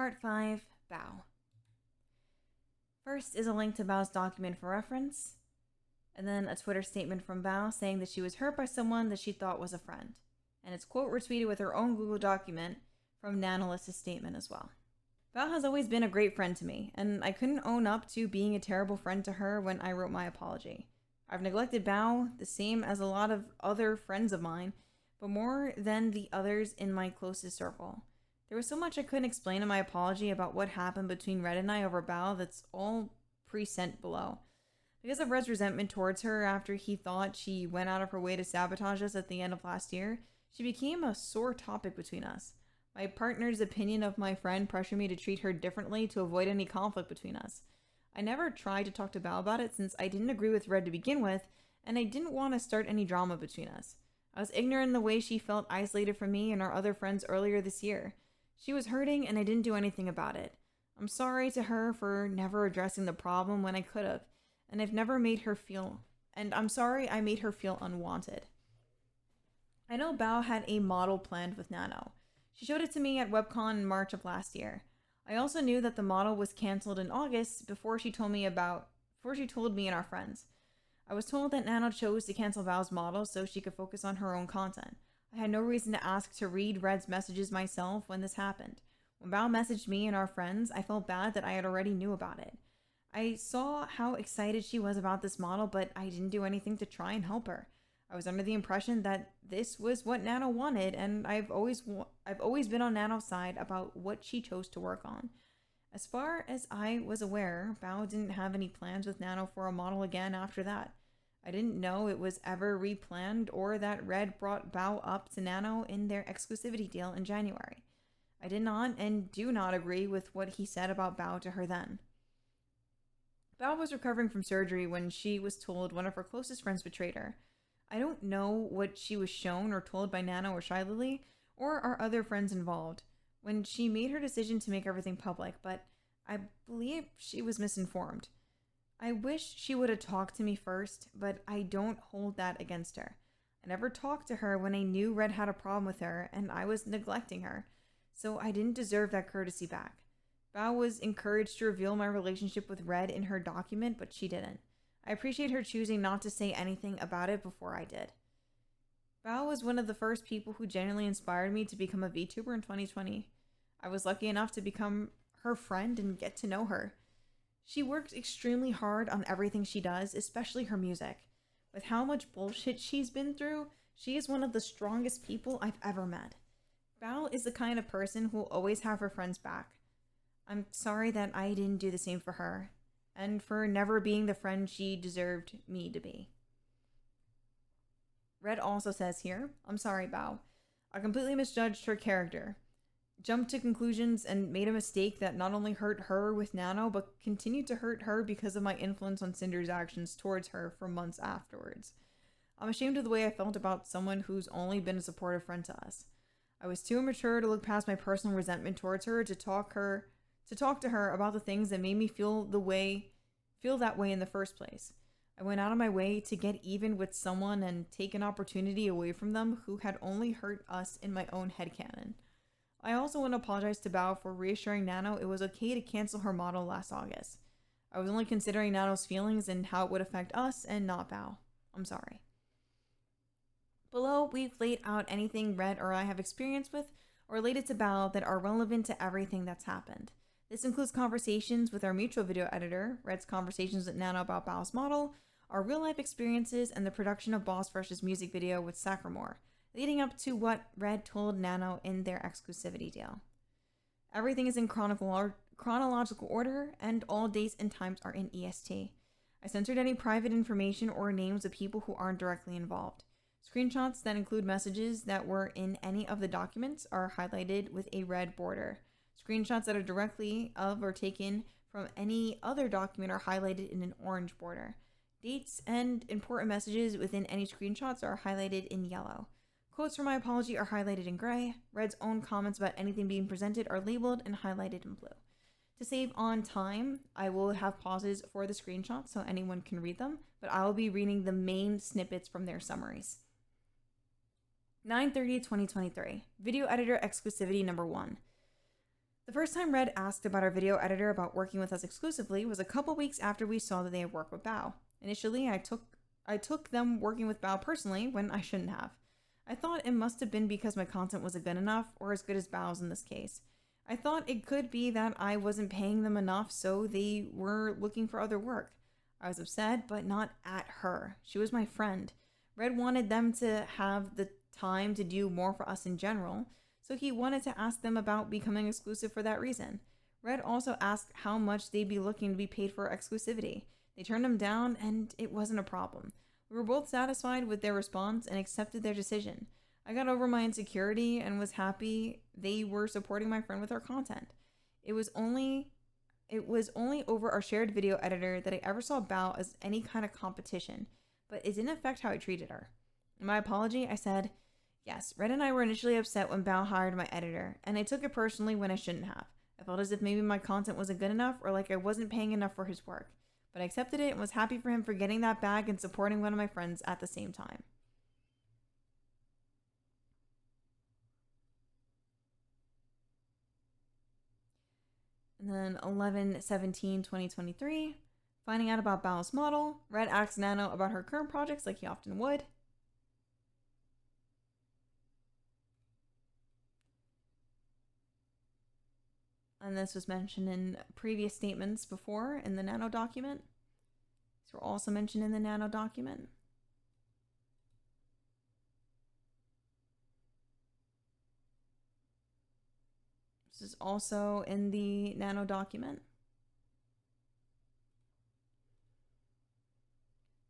Part 5, Bao. First is a link to Bao's document for reference, and then a Twitter statement from Bao saying that she was hurt by someone that she thought was a friend. And it's quote retweeted with her own Google document from Nanolist's statement as well. Bao has always been a great friend to me, and I couldn't own up to being a terrible friend to her when I wrote my apology. I've neglected Bao the same as a lot of other friends of mine, but more than the others in my closest circle. There was so much I couldn't explain in my apology about what happened between Red and I over Bao that's all pre-sent below. Because of Red's resentment towards her after he thought she went out of her way to sabotage us at the end of last year, she became a sore topic between us. My partner's opinion of my friend pressured me to treat her differently to avoid any conflict between us. I never tried to talk to Bao about it since I didn't agree with Red to begin with, and I didn't want to start any drama between us. I was ignorant in the way she felt isolated from me and our other friends earlier this year. She was hurting and I didn't do anything about it. I'm sorry to her for never addressing the problem when I could have, and I'm sorry I made her feel unwanted. I know Bao had a model planned with Nano. She showed it to me at WebCon in March of last year. I also knew that the model was cancelled in August before she told me and our friends. I was told that Nano chose to cancel Bao's model so she could focus on her own content. I had no reason to ask to read Red's messages myself when this happened. When Bao messaged me and our friends, I felt bad that I had already knew about it. I saw how excited she was about this model, but I didn't do anything to try and help her. I was under the impression that this was what Nano wanted, and I've always been on Nano's side about what she chose to work on. As far as I was aware, Bao didn't have any plans with Nano for a model again after that. I didn't know it was ever replanned or that Red brought Bao up to Nano in their exclusivity deal in January. I did not and do not agree with what he said about Bao to her then. Bao was recovering from surgery when she was told one of her closest friends betrayed her. I don't know what she was shown or told by Nano or Shy Lily or our other friends involved when she made her decision to make everything public, but I believe she was misinformed. I wish she would have talked to me first, but I don't hold that against her. I never talked to her when I knew Red had a problem with her and I was neglecting her, so I didn't deserve that courtesy back. Bao was encouraged to reveal my relationship with Red in her document, but she didn't. I appreciate her choosing not to say anything about it before I did. Bao was one of the first people who genuinely inspired me to become a VTuber in 2020. I was lucky enough to become her friend and get to know her. She works extremely hard on everything she does, especially her music. With how much bullshit she's been through, she is one of the strongest people I've ever met. Bao is the kind of person who will always have her friends back. I'm sorry that I didn't do the same for her, and for never being the friend she deserved me to be. Red also says here, I'm sorry, Bao. I completely misjudged her character, jumped to conclusions, and made a mistake that not only hurt her with Nano, but continued to hurt her because of my influence on Sinder's actions towards her for months afterwards. I'm ashamed of the way I felt about someone who's only been a supportive friend to us. I was too immature to look past my personal resentment towards her to talk to her about the things that made me feel that way in the first place. I went out of my way to get even with someone and take an opportunity away from them who had only hurt us in my own headcanon. I also want to apologize to Bao for reassuring Nano it was okay to cancel her model last August. I was only considering Nano's feelings and how it would affect us and not Bao. I'm sorry. Below, we've laid out anything Red or I have experience with or related to Bao that are relevant to everything that's happened. This includes conversations with our mutual video editor, Red's conversations with Nano about Bao's model, our real-life experiences, and the production of Boss Fresh's music video with Sacramore, leading up to what Red told Nano in their exclusivity deal. Everything is in chronological order, and all dates and times are in EST. I censored any private information or names of people who aren't directly involved. Screenshots that include messages that were in any of the documents are highlighted with a red border. Screenshots that are directly of or taken from any other document are highlighted in an orange border. Dates and important messages within any screenshots are highlighted in yellow. Quotes from my apology are highlighted in gray. Red's own comments about anything being presented are labeled and highlighted in blue. To save on time, I will have pauses for the screenshots so anyone can read them, but I will be reading the main snippets from their summaries. 9/30/2023. Video editor exclusivity number 1. The first time Red asked about our video editor about working with us exclusively was a couple weeks after we saw that they had worked with Bao. Initially, I took them working with Bao personally when I shouldn't have. I thought it must have been because my content wasn't good enough, or as good as Bao's in this case. I thought it could be that I wasn't paying them enough, so they were looking for other work. I was upset, but not at her. She was my friend. Red wanted them to have the time to do more for us in general, so he wanted to ask them about becoming exclusive for that reason. Red also asked how much they'd be looking to be paid for exclusivity. They turned him down, and it wasn't a problem. We were both satisfied with their response and accepted their decision. I got over my insecurity and was happy they were supporting my friend with our content. It was only over our shared video editor that I ever saw Bao as any kind of competition, but it didn't affect how I treated her. In my apology, I said, yes, Red and I were initially upset when Bao hired my editor, and I took it personally when I shouldn't have. I felt as if maybe my content wasn't good enough or like I wasn't paying enough for his work, but I accepted it and was happy for him for getting that bag and supporting one of my friends at the same time. And then 11/17/2023, finding out about Bao's model, Red asks Nano about her current projects like he often would. And this was mentioned in previous statements before in the Nano document. These were also mentioned in the Nano document. This is also in the Nano document.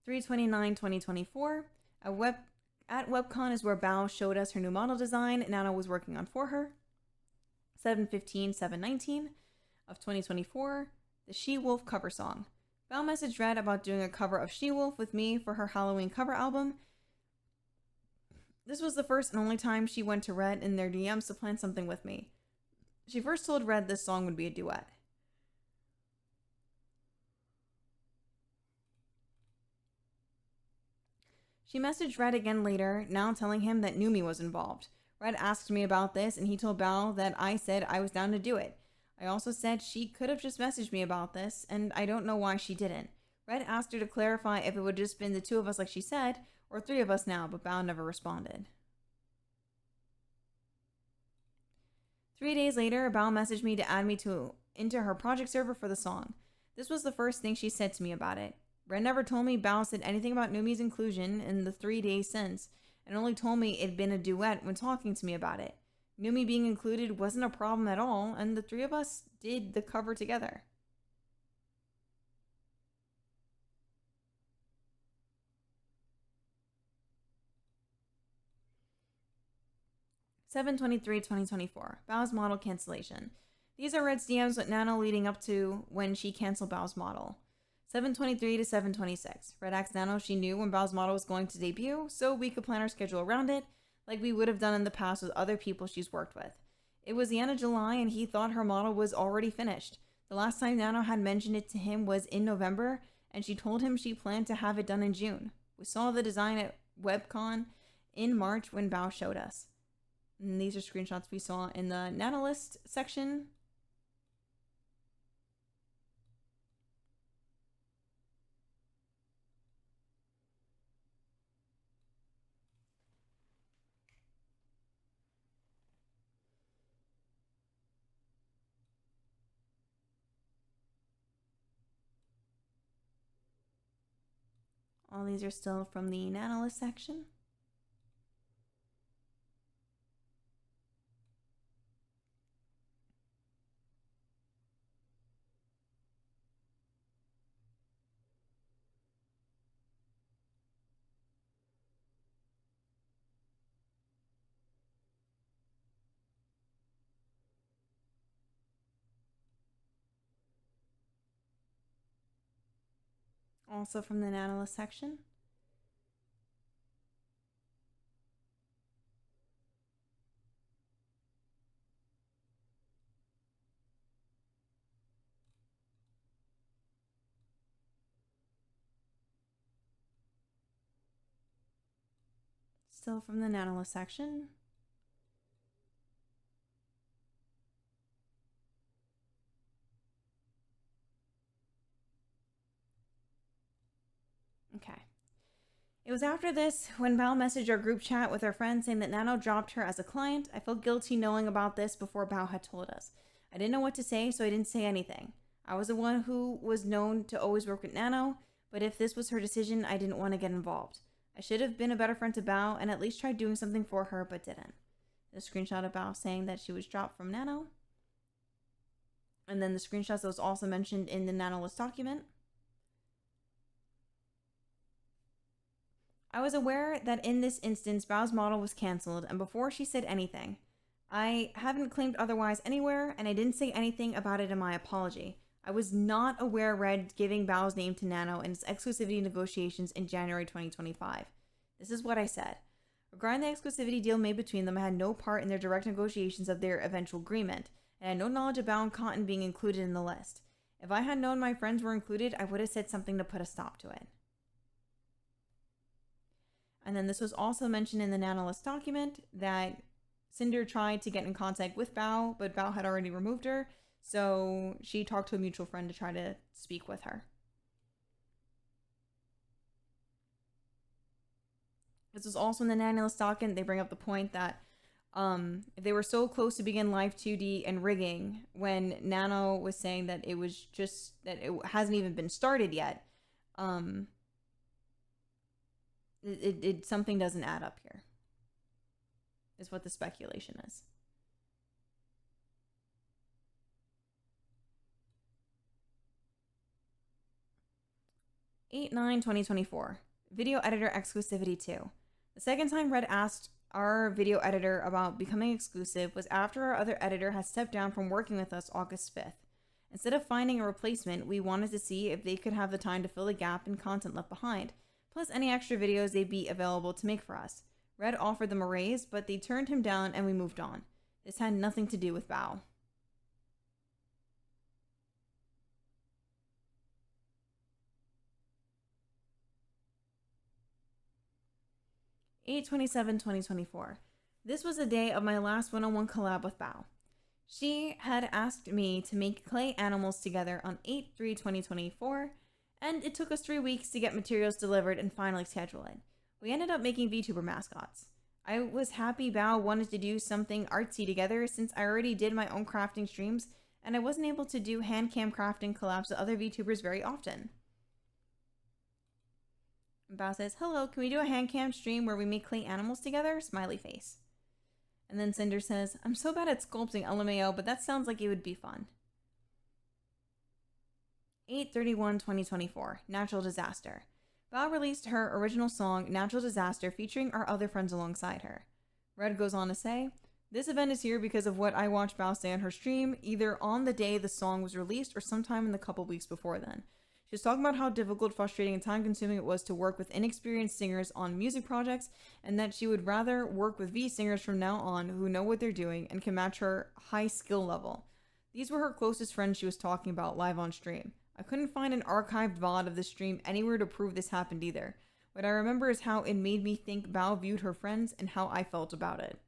3/29/2024. At WebCon is where Bao showed us her new model design Nano was working on for her. 7/15/7/19 of 2024. The She-Wolf cover song. Bao messaged Red about doing a cover of She-Wolf with me for her Halloween cover album. This was the first and only time she went to Red in their DMs to plan something with me. She first told Red this song would be a duet. She messaged Red again later, now telling him that Numi was involved. Red asked me about this, and he told Bao that I said I was down to do it. I also said she could have just messaged me about this, and I don't know why she didn't. Red asked her to clarify if it would just been the two of us like she said, or three of us now, but Bao never responded. 3 days later, Bao messaged me to add me into her project server for the song. This was the first thing she said to me about it. Red never told me Bao said anything about Numi's inclusion in the 3 days since, and only told me it'd been a duet when talking to me about it. Numi being included wasn't a problem at all, and the three of us did the cover together. (7/23/2024). Bao's model cancellation. These are Red's DMs with Nano leading up to when she canceled Bao's model. 7/23 to 7/26. Red asked Nano if she knew when Bao's model was going to debut, so we could plan our schedule around it, like we would have done in the past with other people she's worked with. It was the end of July, and he thought her model was already finished. The last time Nano had mentioned it to him was in November, and she told him she planned to have it done in June. We saw the design at WebCon in March when Bao showed us. And these are screenshots we saw in the Nanolist section. All these are still from the Nanolist section. Also from the Nanolist section. Still from the Nanolist section. It was after this when Bao messaged our group chat with our friend saying that Nano dropped her as a client. I felt guilty knowing about this before Bao had told us. I didn't know what to say, so I didn't say anything. I was the one who was known to always work with Nano, but if this was her decision, I didn't want to get involved. I should have been a better friend to Bao and at least tried doing something for her, but didn't. The screenshot of Bao saying that she was dropped from Nano. And then the screenshot that was also mentioned in the Nano list document. I was aware that in this instance, Bao's model was cancelled, and before she said anything, I haven't claimed otherwise anywhere, and I didn't say anything about it in my apology. I was not aware Red giving Bao's name to Nano in its exclusivity negotiations in January 2025. This is what I said. Regarding the exclusivity deal made between them, I had no part in their direct negotiations of their eventual agreement, and I had no knowledge of Bao and Cotton being included in the list. If I had known my friends were included, I would have said something to put a stop to it. And then this was also mentioned in the Nano list document that Sinder tried to get in contact with Bao, but Bao had already removed her, so she talked to a mutual friend to try to speak with her. This was also in the Nano list document. They bring up the point that if they were so close to begin live 2D and rigging, when Nano was saying that it was just that it hasn't even been started yet, something doesn't add up here, is what the speculation is. Eight 9/2024 Video editor exclusivity 2. The second time Red asked our video editor about becoming exclusive was after our other editor had stepped down from working with us August 5th. Instead of finding a replacement, we wanted to see if they could have the time to fill the gap in content left behind, plus any extra videos they'd be available to make for us. Red offered them a raise, but they turned him down and we moved on. This had nothing to do with Bao. Eight 27/2024. This was the day of my last one-on-one collab with Bao. She had asked me to make clay animals together on 8/3/2024, and it took us 3 weeks to get materials delivered and finally schedule it. We ended up making VTuber mascots. I was happy Bao wanted to do something artsy together since I already did my own crafting streams and I wasn't able to do hand cam crafting collabs with other VTubers very often. And Bao says, "Hello, can we do a hand cam stream where we make clay animals together?" Smiley face. And then Sinder says, "I'm so bad at sculpting, LMAO, but that sounds like it would be fun." 8/31/2024 Natural Disaster. Bao released her original song, Natural Disaster, featuring our other friends alongside her. Red goes on to say, "This event is here because of what I watched Bao say on her stream, either on the day the song was released or sometime in the couple weeks before then. She was talking about how difficult, frustrating, and time-consuming it was to work with inexperienced singers on music projects, and that she would rather work with V singers from now on who know what they're doing and can match her high skill level. These were her closest friends she was talking about live on stream. I couldn't find an archived VOD of the stream anywhere to prove this happened either. What I remember is how it made me think Bao viewed her friends and how I felt about it."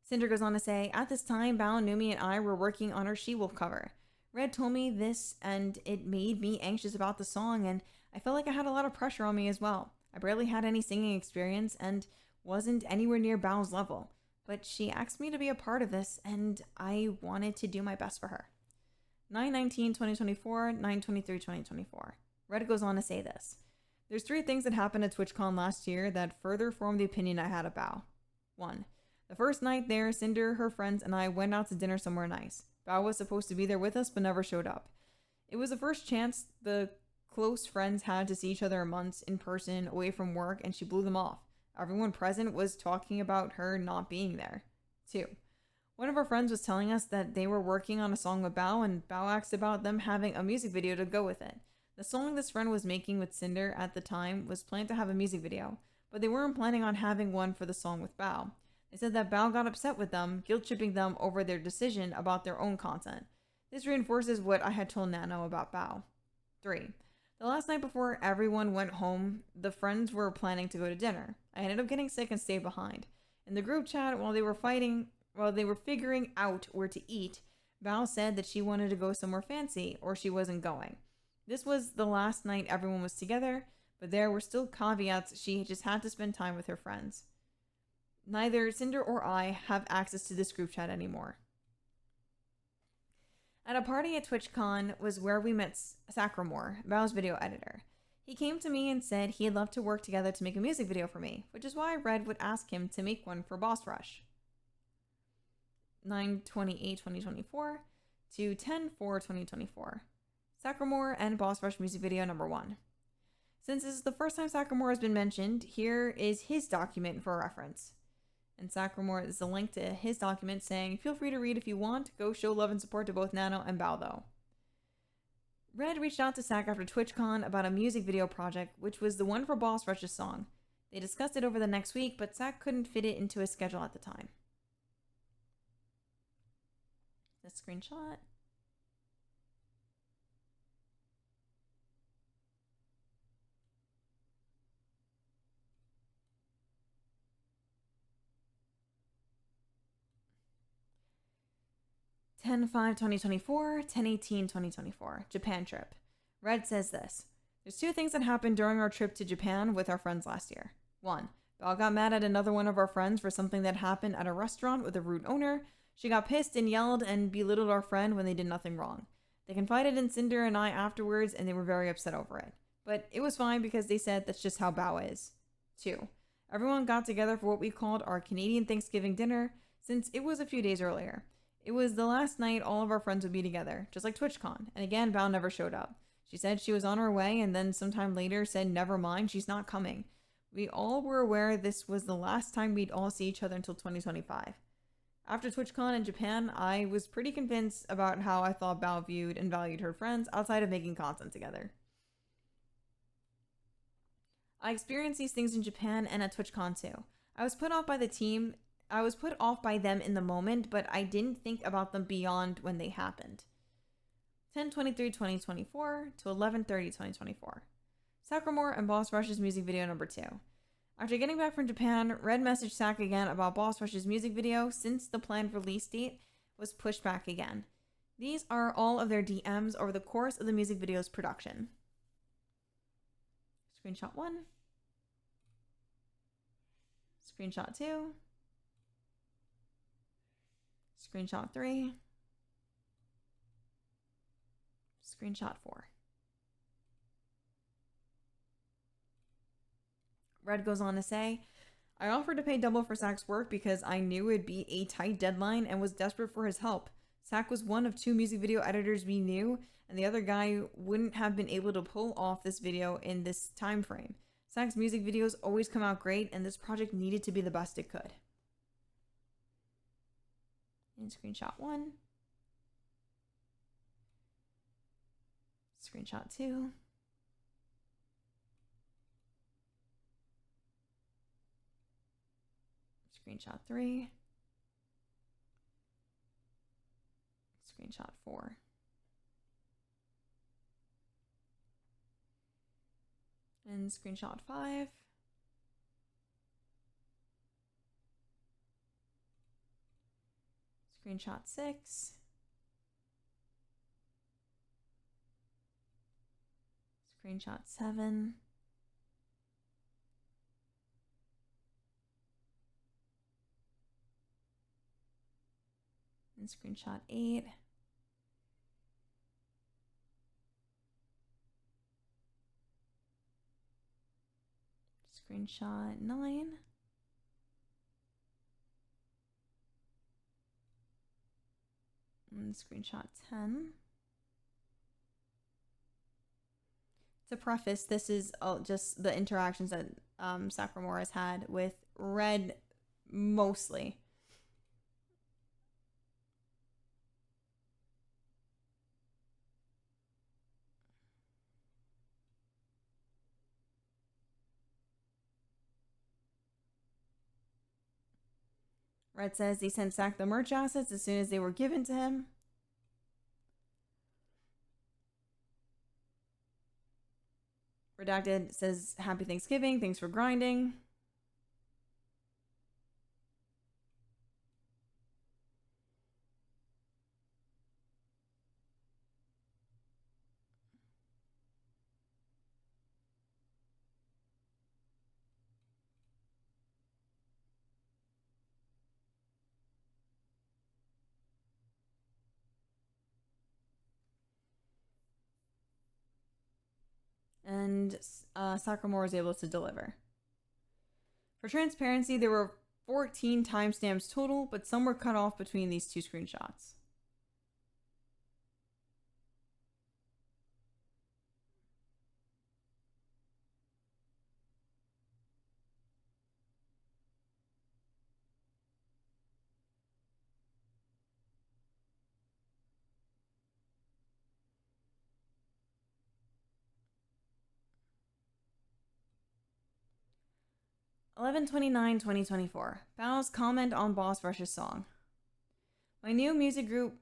Sinder goes on to say, "At this time, Bao, Numi, and I were working on our She-Wolf cover. Red told me this and it made me anxious about the song, and I felt like I had a lot of pressure on me as well. I barely had any singing experience and wasn't anywhere near Bao's level, but she asked me to be a part of this and I wanted to do my best for her." 9/19/2024, 9/23/2024. Red goes on to say this. "There's 3 things that happened at TwitchCon last year that further formed the opinion I had of Bao. 1. The first night there, Sinder, her friends, and I went out to dinner somewhere nice. Bao was supposed to be there with us but never showed up. It was the first chance the close friends had to see each other in months in person, away from work, and she blew them off. Everyone present was talking about her not being there. 2. One of our friends was telling us that they were working on a song with Bao, and Bao asked about them having a music video to go with it. The song this friend was making with Sinder at the time was planned to have a music video, but they weren't planning on having one for the song with Bao. They said that Bao got upset with them, guilt-tripping them over their decision about their own content. This reinforces what I had told Nano about Bao. 3. The last night before everyone went home, the friends were planning to go to dinner. I ended up getting sick and stayed behind. In the group chat, while they were figuring out where to eat, Bao said that she wanted to go somewhere fancy, or she wasn't going. This was the last night everyone was together, but there were still caveats. She just had to spend time with her friends. Neither Sinder or I have access to this group chat anymore. At a party at TwitchCon was where we met Sacramore, Bao's video editor. He came to me and said he'd love to work together to make a music video for me, which is why Red would ask him to make one for Boss Rush. 9/28/2024 to 10/4/2024. Sacramore and Boss Rush music video number 1. Since this is the first time Sacramore has been mentioned, here is his document for reference. And Sacramore is a link to his document saying, feel free to read if you want. Go show love and support to both Nano and Bao though. Red reached out to Sac after TwitchCon about a music video project, which was the one for Boss Rush's song. They discussed it over the next week, but Sac couldn't fit it into his schedule at the time. This screenshot. (10/5/2024, 10/18/2024). Japan trip. Red says this. There's 2 things that happened during our trip to Japan with our friends last year. 1. Bao got mad at another one of our friends for something that happened at a restaurant with a rude owner. She got pissed and yelled and belittled our friend when they did nothing wrong. They confided in Sinder and I afterwards and they were very upset over it. But it was fine because they said that's just how Bao is. 2. Everyone got together for what we called our Canadian Thanksgiving dinner since it was a few days earlier. It was the last night all of our friends would be together, just like TwitchCon, and again, Bao never showed up. She said she was on her way and then sometime later said never mind, she's not coming. We all were aware this was the last time we'd all see each other until 2025. After TwitchCon in Japan, I was pretty convinced about how I thought Bao viewed and valued her friends outside of making content together. I experienced these things in Japan and at TwitchCon too. I was put off by them in the moment, but I didn't think about them beyond when they happened. 10/23/2024 to 11/30/2024. Sacramore and Boss Rush's music video number 2. After getting back from Japan, Red messaged Sac again about Boss Rush's music video since the planned release date was pushed back again. These are all of their DMs over the course of the music video's production. Screenshot 1. Screenshot 2. Screenshot 3. Screenshot 4. Red goes on to say, I offered to pay double for Sac's work because I knew it'd be a tight deadline and was desperate for his help. Sac was one of 2 music video editors we knew, and the other guy wouldn't have been able to pull off this video in this time frame. Sac's music videos always come out great, and this project needed to be the best it could. In screenshot 1. Screenshot 2. Screenshot 3. Screenshot 4. And screenshot 5. Screenshot 6. Screenshot 7. And screenshot 8. Screenshot 9. And screenshot 10. To preface, this is just the interactions that Sacramore has had with Red mostly. Red says he sent Sac the merch assets as soon as they were given to him. Redacted says, Happy Thanksgiving, thanks for grinding. and Sakamura was able to deliver. For transparency, there were 14 timestamps total, but some were cut off between these two screenshots. (11/29/2024). Bao's comment on Boss Rush's song. My new music group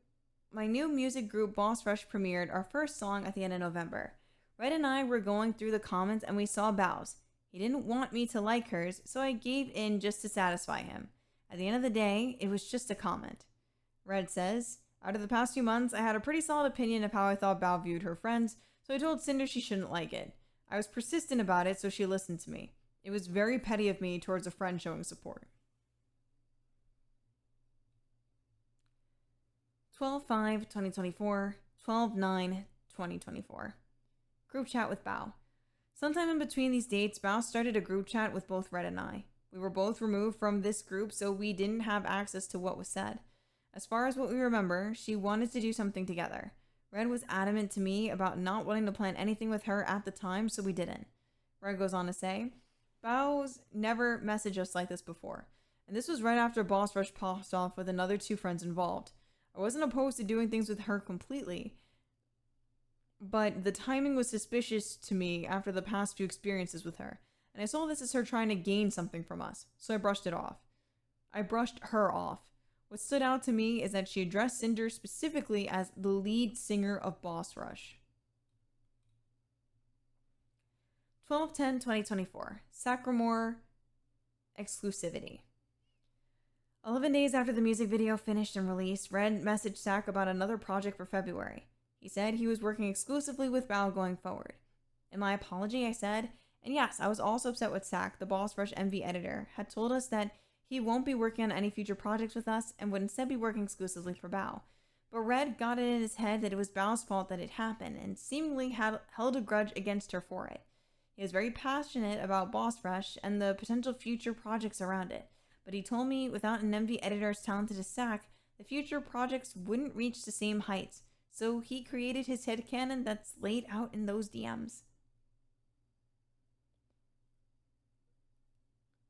Boss Rush premiered our first song at the end of November. Red and I were going through the comments and we saw Bao's. He didn't want me to like hers, so I gave in just to satisfy him. At the end of the day, it was just a comment. Red says, out of the past few months, I had a pretty solid opinion of how I thought Bao viewed her friends, so I told Sinder she shouldn't like it. I was persistent about it, so she listened to me. It was very petty of me towards a friend showing support. 12/5/2024, 12/9/2024. Group chat with Bao. Sometime in between these dates, Bao started a group chat with both Red and I. We were both removed from this group, so we didn't have access to what was said. As far as what we remember, she wanted to do something together. Red was adamant to me about not wanting to plan anything with her at the time, so we didn't. Red goes on to say, Bao's never messaged us like this before, and this was right after Boss Rush popped off with another two friends involved. I wasn't opposed to doing things with her completely, but the timing was suspicious to me after the past few experiences with her, and I saw this as her trying to gain something from us, so I brushed it off. I brushed her off. What stood out to me is that she addressed Sinder specifically as the lead singer of Boss Rush. 12/10/2024. Sakamura exclusivity. 11 days after the music video finished and released, Red messaged Sak about another project for February. He said he was working exclusively with Bao going forward. In my apology, I said, and yes, I was also upset with Sak, the Boss Rush MV editor, had told us that he won't be working on any future projects with us and would instead be working exclusively for Bao. But Red got it in his head that it was Bao's fault that it happened and seemingly held a grudge against her for it. He was very passionate about Boss Rush and the potential future projects around it, but he told me without an MV editor as talented as Sak, the future projects wouldn't reach the same heights, so he created his headcanon that's laid out in those DMs.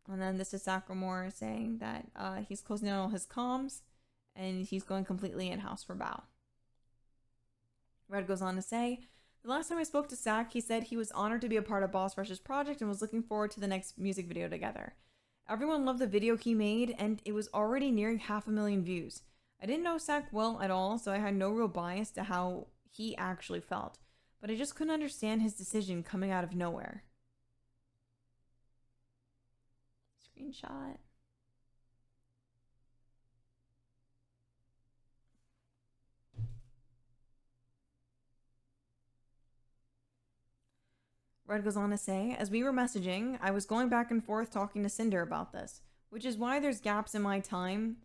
And then this is Sakamura saying that he's closing down all his comms and he's going completely in-house for Bao. Red goes on to say, the last time I spoke to Sak, he said he was honored to be a part of Boss Rush's project and was looking forward to the next music video together. Everyone loved the video he made, and it was already nearing 500,000 views. I didn't know Sak well at all, so I had no real bias to how he actually felt, but I just couldn't understand his decision coming out of nowhere. Screenshot. Red goes on to say, as we were messaging, I was going back and forth talking to Sinder about this, which is why there's gaps in my time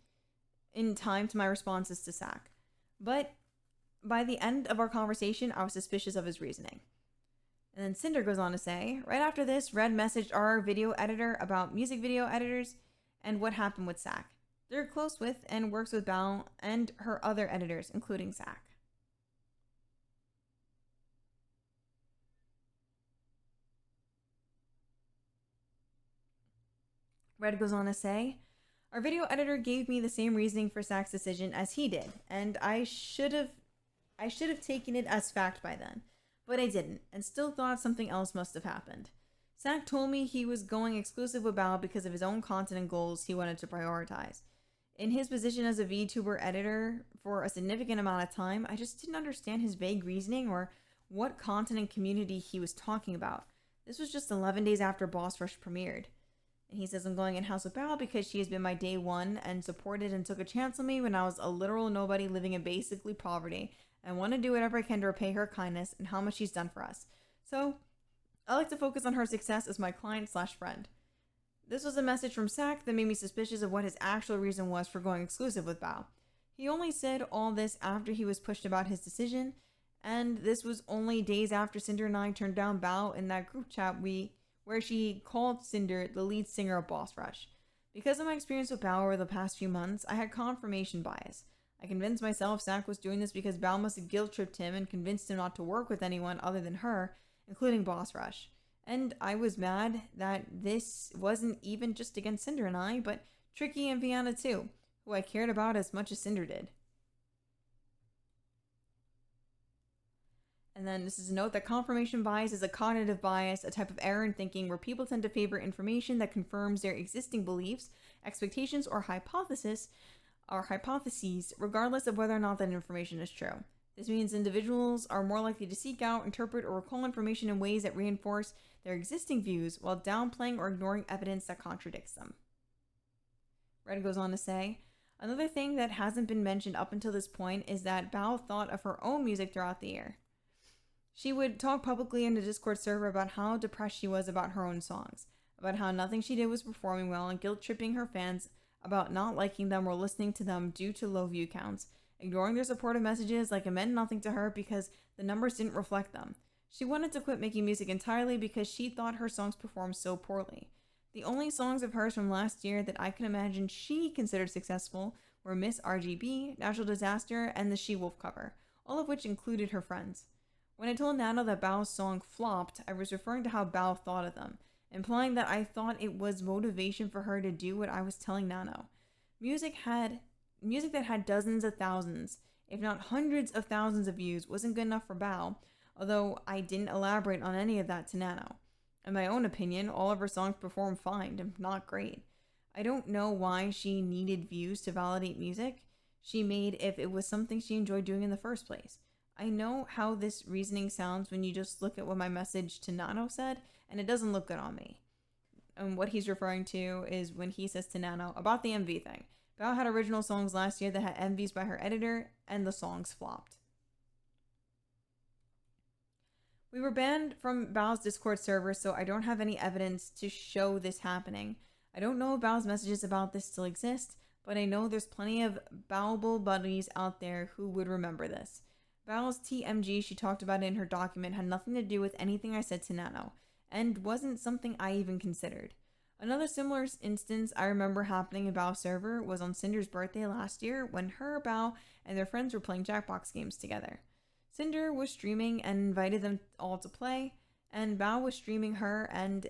to my responses to Sak. But by the end of our conversation, I was suspicious of his reasoning. And then Sinder goes on to say, right after this, Red messaged our video editor about music video editors and what happened with Sak. They're close with and works with Bao and her other editors, including Sak. Red goes on to say, our video editor gave me the same reasoning for Sak's decision as he did, and I should have taken it as fact by then, but I didn't, and still thought something else must have happened. Sak told me he was going exclusive with Bao because of his own content and goals he wanted to prioritize. In his position as a VTuber editor for a significant amount of time, I just didn't understand his vague reasoning or what content and community he was talking about. This was just 11 days after Boss Rush premiered. And he says, I'm going in-house with Bao because she has been my day one and supported and took a chance on me when I was a literal nobody living in basically poverty and want to do whatever I can to repay her kindness and how much she's done for us. So, I like to focus on her success as my client/friend. This was a message from Sak that made me suspicious of what his actual reason was for going exclusive with Bao. He only said all this after he was pushed about his decision, And this was only days after Cinder and I turned down Bao in that group chat where she called Cinder the lead singer of Boss Rush. Because of my experience with Bao over the past few months, I had confirmation bias. I convinced myself Zach was doing this because Bao must have guilt-tripped him and convinced him not to work with anyone other than her, including Boss Rush. And I was mad that this wasn't even just against Cinder and I, but Tricky and Vienna too, who I cared about as much as Cinder did. And then this is a note that confirmation bias is a cognitive bias, a type of error in thinking where people tend to favor information that confirms their existing beliefs, expectations, or hypotheses, regardless of whether or not that information is true. This means individuals are more likely to seek out, interpret, or recall information in ways that reinforce their existing views while downplaying or ignoring evidence that contradicts them. Red goes on to say, another thing that hasn't been mentioned up until this point is that Bao thought of her own music throughout the year. She would talk publicly in the Discord server about how depressed she was about her own songs, about how nothing she did was performing well, and guilt-tripping her fans about not liking them or listening to them due to low view counts, ignoring their supportive messages like it meant nothing to her because the numbers didn't reflect them. She wanted to quit making music entirely because she thought her songs performed so poorly. The only songs of hers from last year that I can imagine she considered successful were Miss RGB, Natural Disaster, and the She-Wolf cover, all of which included her friends. When I told Nano that Bao's song flopped, I was referring to how Bao thought of them, implying that I thought it was motivation for her to do what I was telling Nano. Music that had dozens of thousands, if not hundreds of thousands of views, wasn't good enough for Bao, although I didn't elaborate on any of that to Nano. In my own opinion, all of her songs performed fine, if not great. I don't know why she needed views to validate music she made if it was something she enjoyed doing in the first place. I know how this reasoning sounds when you just look at what my message to Nano said, and it doesn't look good on me. And what he's referring to is when he says to Nano about the MV thing. Bao had original songs last year that had MVs by her editor, and the songs flopped. We were banned from Bao's Discord server, so I don't have any evidence to show this happening. I don't know if Bao's messages about this still exist, but I know there's plenty of Baoable buddies out there who would remember this. Bao's TMG she talked about in her document had nothing to do with anything I said to Nano, and wasn't something I even considered. Another similar instance I remember happening in Bao's server was on Cinder's birthday last year when her, Bao, and their friends were playing Jackbox games together. Cinder was streaming and invited them all to play, and Bao was streaming her and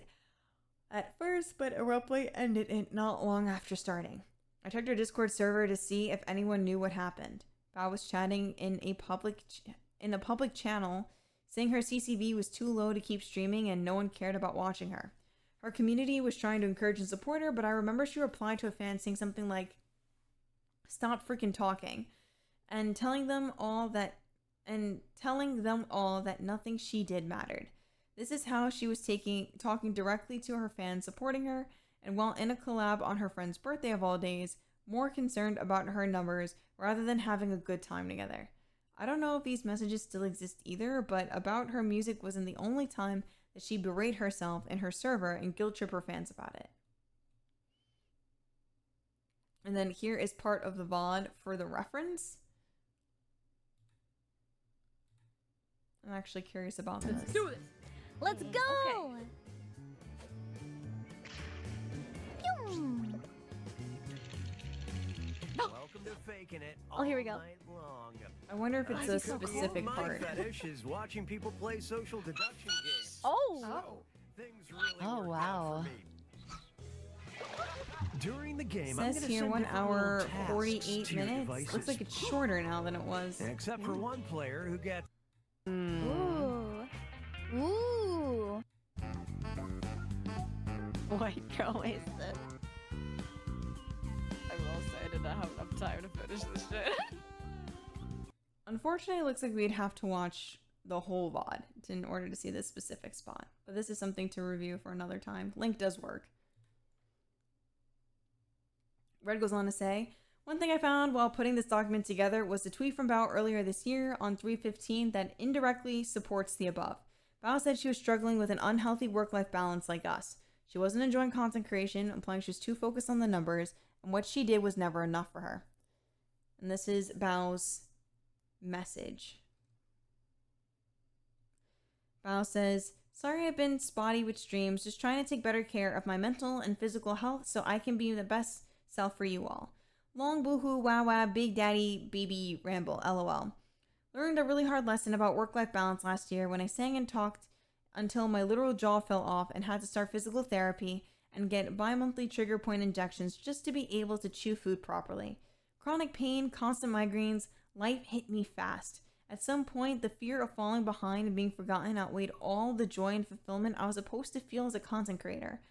at first, but abruptly ended it not long after starting. I checked her Discord server to see if anyone knew what happened. Bao was chatting in a public channel, saying her CCV was too low to keep streaming and no one cared about watching her. Her community was trying to encourage and support her, but I remember she replied to a fan saying something like, "Stop freaking talking," and telling them all that nothing she did mattered. This is how she was talking directly to her fans supporting her, and while in a collab on her friend's birthday of all days, more concerned about her numbers rather than having a good time together. I don't know if these messages still exist either, but about her music wasn't the only time that she berate herself in her server and guilt trip her fans about it. And then here is part of the VOD for the reference. I'm actually curious about this. Let's do this. Let's go! Okay. Welcome to Faking It. Oh, here we go. I wonder if it's a specific part. My fetish is watching people play social deduction games. Oh. Things really Oh, work wow. out for me. During the game, It I'm says gonna here send 1 different hour, little tasks 48 to your minutes. devices. Looks like it's shorter now than it was. Except for one player who gets... Ooh. Ooh. White girl wasted. I will say I didn't have enough time to finish this shit. Unfortunately, it looks like we'd have to watch the whole VOD in order to see this specific spot. But this is something to review for another time. Link does work. Red goes on to say, "One thing I found while putting this document together was a tweet from Bao earlier this year on 3/15 that indirectly supports the above. Bao said she was struggling with an unhealthy work-life balance like us. She wasn't enjoying content creation, implying she was too focused on the numbers, and what she did was never enough for her." And this is Bao's message. Bao says, sorry I've been spotty with streams, just trying to take better care of my mental and physical health so I can be the best self for you all. Long boohoo, wow wow, big daddy, baby ramble, lol. Learned a really hard lesson about work-life balance last year when I sang and talked until my literal jaw fell off and had to start physical therapy and get bi-monthly trigger point injections just to be able to chew food properly. Chronic pain, constant migraines, life hit me fast. At some point, the fear of falling behind and being forgotten outweighed all the joy and fulfillment I was supposed to feel as a content creator.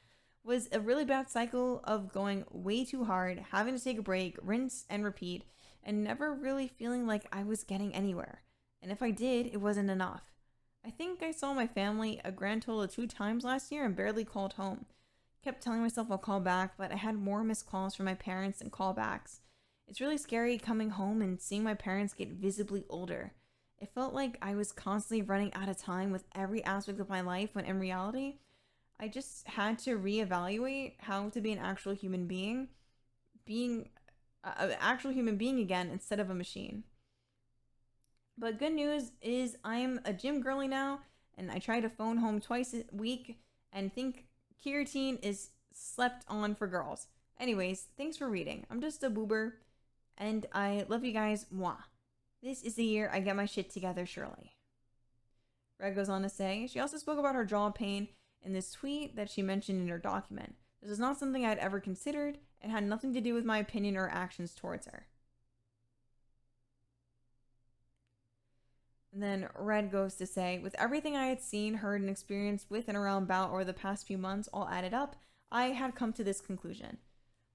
It was a really bad cycle of going way too hard, having to take a break, rinse and repeat, and never really feeling like I was getting anywhere. And if I did, it wasn't enough. I think I saw my family a grand total of 2 times last year and barely called home. Kept telling myself I'll call back, but I had more missed calls from my parents than callbacks. It's really scary coming home and seeing my parents get visibly older. It felt like I was constantly running out of time with every aspect of my life when in reality, I just had to reevaluate how to be an actual human being, being an actual human being again instead of a machine. But good news is I'm a gym girly now, and I try to phone home twice a week and think creatine is slept on for girls. Anyways, thanks for reading. I'm just a boober, and I love you guys. Mwah. This is the year I get my shit together, surely. Red goes on to say, she also spoke about her jaw pain in this tweet that she mentioned in her document. This is not something I'd ever considered and had nothing to do with my opinion or actions towards her. And then Red goes to say, with everything I had seen, heard, and experienced with and around Bao over the past few months all added up, I had come to this conclusion.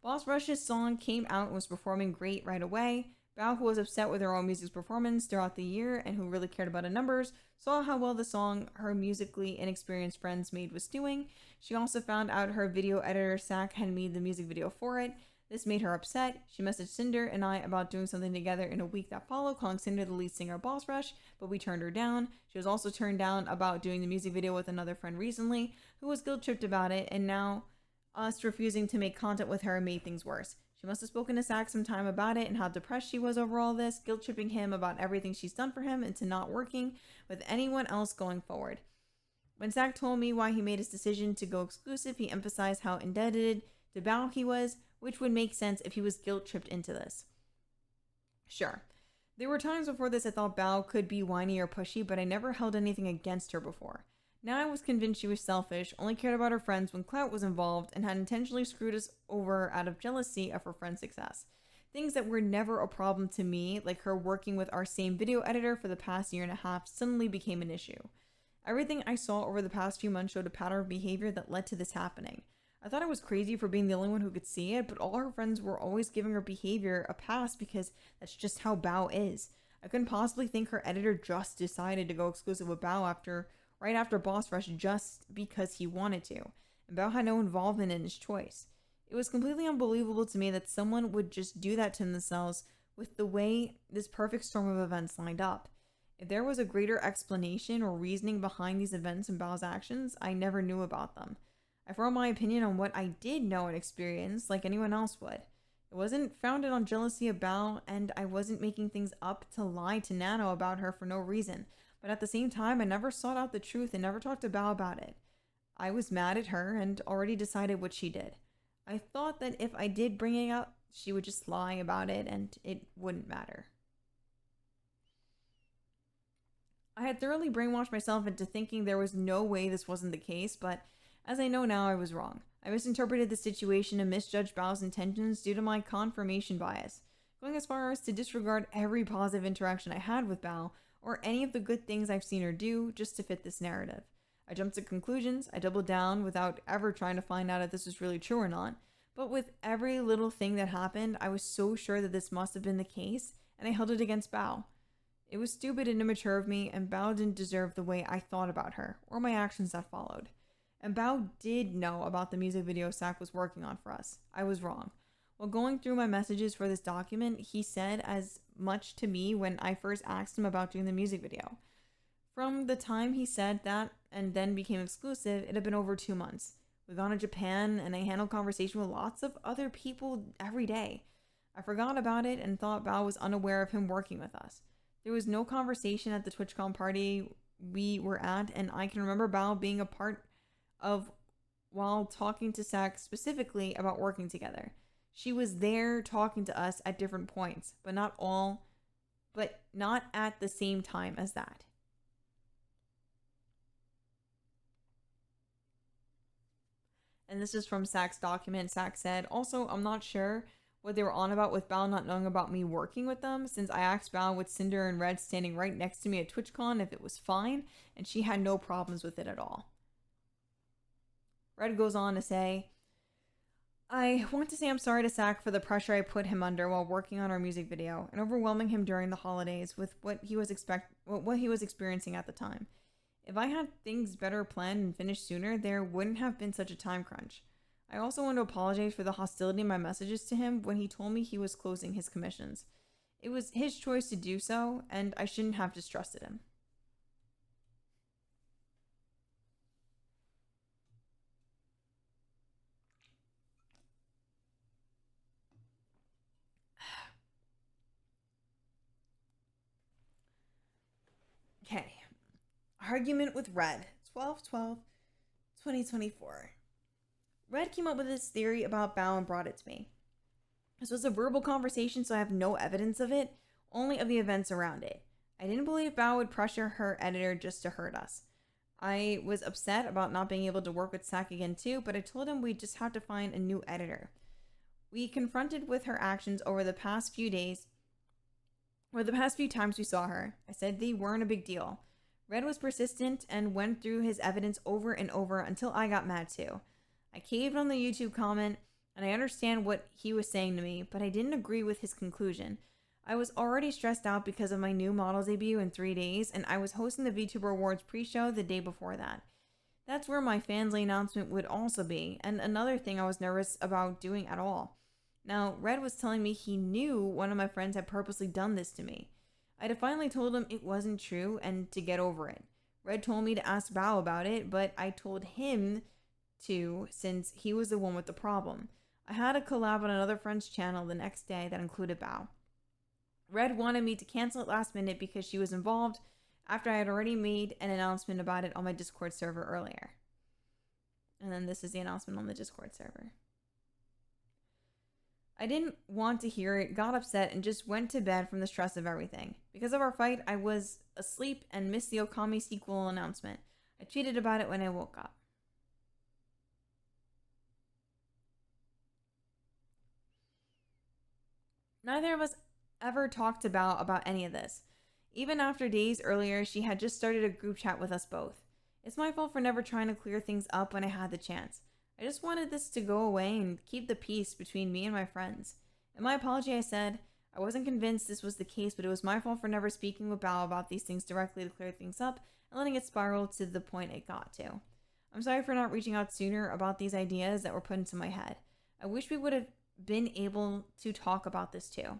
Boss Rush's song came out and was performing great right away. Bao, who was upset with her own music's performance throughout the year and who really cared about the numbers, saw how well the song her musically inexperienced friends made was doing. She also found out her video editor Sak had made the music video for it. This made her upset. She messaged Sinder and I about doing something together in a week that followed, calling Sinder the lead singer of Boss Rush, but we turned her down. She was also turned down about doing the music video with another friend recently, who was guilt-tripped about it, and now us refusing to make content with her made things worse. She must have spoken to Sak some time about it and how depressed she was over all this, guilt-tripping him about everything she's done for him into not working with anyone else going forward. When Sak told me why he made his decision to go exclusive, he emphasized how indebted to Bao he was, which would make sense if he was guilt-tripped into this. Sure, there were times before this I thought Bao could be whiny or pushy, but I never held anything against her before. Now I was convinced she was selfish, only cared about her friends when clout was involved, and had intentionally screwed us over out of jealousy of her friend's success. Things that were never a problem to me, like her working with our same video editor for the past year and a half, suddenly became an issue. Everything I saw over the past few months showed a pattern of behavior that led to this happening. I thought I was crazy for being the only one who could see it, but all her friends were always giving her behavior a pass because that's just how Bao is. I couldn't possibly think her editor just decided to go exclusive with Bao right after Boss Rush just because he wanted to, and Bao had no involvement in his choice. It was completely unbelievable to me that someone would just do that to themselves with the way this perfect storm of events lined up. If there was a greater explanation or reasoning behind these events and Bao's actions, I never knew about them. I formed my opinion on what I did know and experience like anyone else would. It wasn't founded on jealousy of Bao, and I wasn't making things up to lie to Nano about her for no reason. But at the same time, I never sought out the truth and never talked to Bao about it. I was mad at her and already decided what she did. I thought that if I did bring it up, she would just lie about it and it wouldn't matter. I had thoroughly brainwashed myself into thinking there was no way this wasn't the case, but as I know now, I was wrong. I misinterpreted the situation and misjudged Bao's intentions due to my confirmation bias, going as far as to disregard every positive interaction I had with Bao or any of the good things I've seen her do just to fit this narrative. I jumped to conclusions, I doubled down without ever trying to find out if this was really true or not, but with every little thing that happened, I was so sure that this must have been the case, and I held it against Bao. It was stupid and immature of me, and Bao didn't deserve the way I thought about her, or my actions that followed. And Bao did know about the music video Sak was working on for us. I was wrong. While going through my messages for this document, he said as much to me when I first asked him about doing the music video. From the time he said that and then became exclusive, it had been over 2 months. We've gone to Japan, and I handled conversation with lots of other people every day. I forgot about it and thought Bao was unaware of him working with us. There was no conversation at the TwitchCon party we were at, and I can remember Bao being a part of while talking to Sak specifically about working together. She was there talking to us at different points, but not at the same time as that. And this is from Sak's document. Sak said, also, I'm not sure what they were on about with Bao not knowing about me working with them, since I asked Bao with Sinder and Red standing right next to me at TwitchCon if it was fine, and she had no problems with it at all. Red goes on to say, I want to say I'm sorry to Sak for the pressure I put him under while working on our music video and overwhelming him during the holidays with what he was experiencing at the time. If I had things better planned and finished sooner, there wouldn't have been such a time crunch. I also want to apologize for the hostility in my messages to him when he told me he was closing his commissions. It was his choice to do so, and I shouldn't have distrusted him. Okay. Argument with Red. 12/12/2024. Red came up with this theory about Bao and brought it to me. This was a verbal conversation, so I have no evidence of it, only of the events around it. I didn't believe Bao would pressure her editor just to hurt us. I was upset about not being able to work with Sak again too, but I told him we just have to find a new editor. We confronted with her actions over the past few days, or the past few times we saw her. I said they weren't a big deal. Red was persistent and went through his evidence over and over until I got mad too. I caved on the YouTube comment, and I understand what he was saying to me, but I didn't agree with his conclusion. I was already stressed out because of my new model debut in 3 days, and I was hosting the VTuber Awards pre-show the day before that. That's where my Fansly announcement would also be, and another thing I was nervous about doing at all. Now, Red was telling me he knew one of my friends had purposely done this to me. I had finally told him it wasn't true and to get over it. Red told me to ask Bao about it, but I told him to, since he was the one with the problem. I had a collab on another friend's channel the next day that included Bao. Red wanted me to cancel it last minute because she was involved after I had already made an announcement about it on my Discord server earlier. And then this is the announcement on the Discord server. I didn't want to hear it, got upset, and just went to bed from the stress of everything. Because of our fight, I was asleep and missed the Okami sequel announcement. I tweeted about it when I woke up. Neither of us ever talked to Bao about any of this. Even after days earlier, she had just started a group chat with us both. It's my fault for never trying to clear things up when I had the chance. I just wanted this to go away and keep the peace between me and my friends. In my apology, I said, I wasn't convinced this was the case, but it was my fault for never speaking with Bao about these things directly to clear things up and letting it spiral to the point it got to. I'm sorry for not reaching out sooner about these ideas that were put into my head. I wish we would have been able to talk about this too.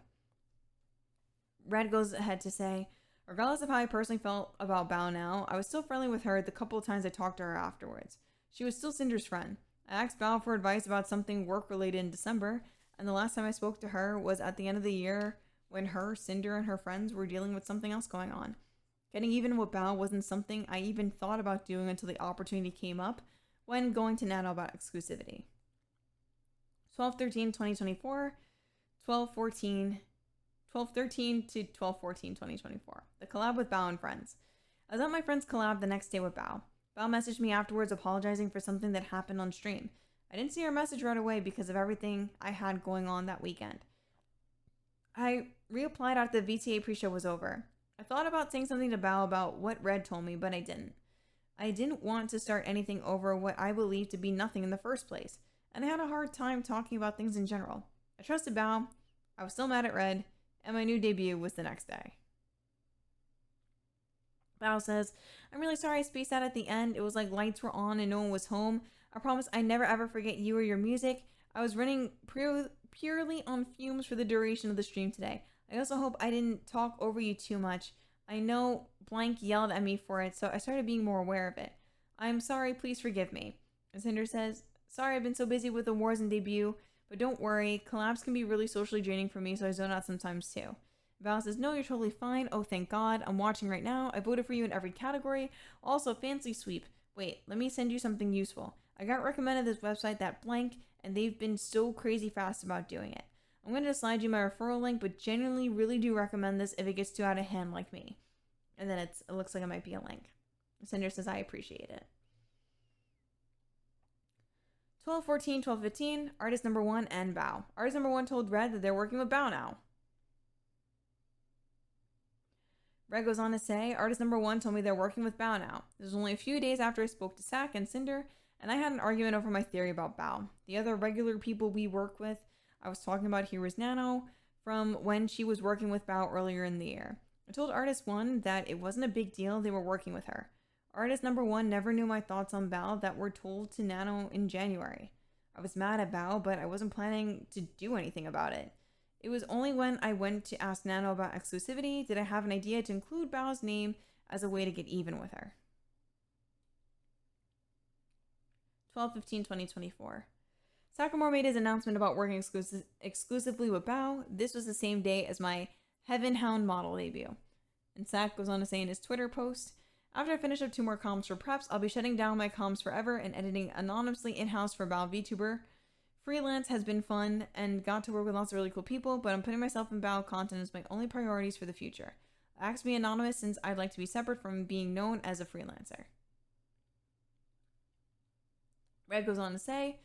Red goes ahead to say, regardless of how I personally felt about Bao now, I was still friendly with her the couple of times I talked to her afterwards. She was still Cinder's friend. I asked Bao for advice about something work-related in December, and the last time I spoke to her was at the end of the year when her, Sinder, and her friends were dealing with something else going on. Getting even with Bao wasn't something I even thought about doing until the opportunity came up when going to Nano about exclusivity. 12/13/2024, 12/13 to 12/14/2024. The collab with Bao and friends. I was at my friend's collab the next day with Bao. Bao messaged me afterwards apologizing for something that happened on stream. I didn't see her message right away because of everything I had going on that weekend. I reapplied after the VTA pre-show was over. I thought about saying something to Bao about what Red told me, but I didn't. I didn't want to start anything over what I believed to be nothing in the first place, and I had a hard time talking about things in general. I trusted Bao, I was still mad at Red, and my new debut was the next day. Bao says, I'm really sorry I spaced out at the end. It was like lights were on and no one was home. I promise I never ever forget you or your music. I was running purely on fumes for the duration of the stream today. I also hope I didn't talk over you too much. I know blank yelled at me for it, so I started being more aware of it. I'm sorry, please forgive me. And Sinder says, sorry I've been so busy with awards and debut, but don't worry, collabs can be really socially draining for me, so I zone out sometimes too. Val says, no, you're totally fine. Oh, thank God. I'm watching right now. I voted for you in every category. Also, fancy sweep. Wait, let me send you something useful. I got recommended this website, that blank, and they've been so crazy fast about doing it. I'm going to slide you my referral link, but genuinely really do recommend this if it gets too out of hand like me. And then it looks like it might be a link. Sinder says, I appreciate it. 12:14, 12:15, artist number 1 and Bao. Artist number 1 told Red that they're working with Bao now. Red goes on to say, artist number 1 told me they're working with Bao now. This was only a few days after I spoke to Sak and Sinder, and I had an argument over my theory about Bao. The other regular people we work with, I was talking about here was Nano, from when she was working with Bao earlier in the year. I told artist 1 that it wasn't a big deal they were working with her. Artist number 1 never knew my thoughts on Bao that were told to Nano in January. I was mad at Bao, but I wasn't planning to do anything about it. It was only when I went to ask Nano about exclusivity did I have an idea to include Bao's name as a way to get even with her. 12/15/2024. Sakamore made his announcement about working exclusively with Bao. This was the same day as my Heaven Hound model debut. And Sak goes on to say in his Twitter post, after I finish up 2 more comms for preps, I'll be shutting down my comms forever and editing anonymously in-house for Bao VTuber. Freelance has been fun and got to work with lots of really cool people, but I'm putting myself in Bao content as my only priorities for the future. I asked to be anonymous since I'd like to be separate from being known as a freelancer. Red goes on to say,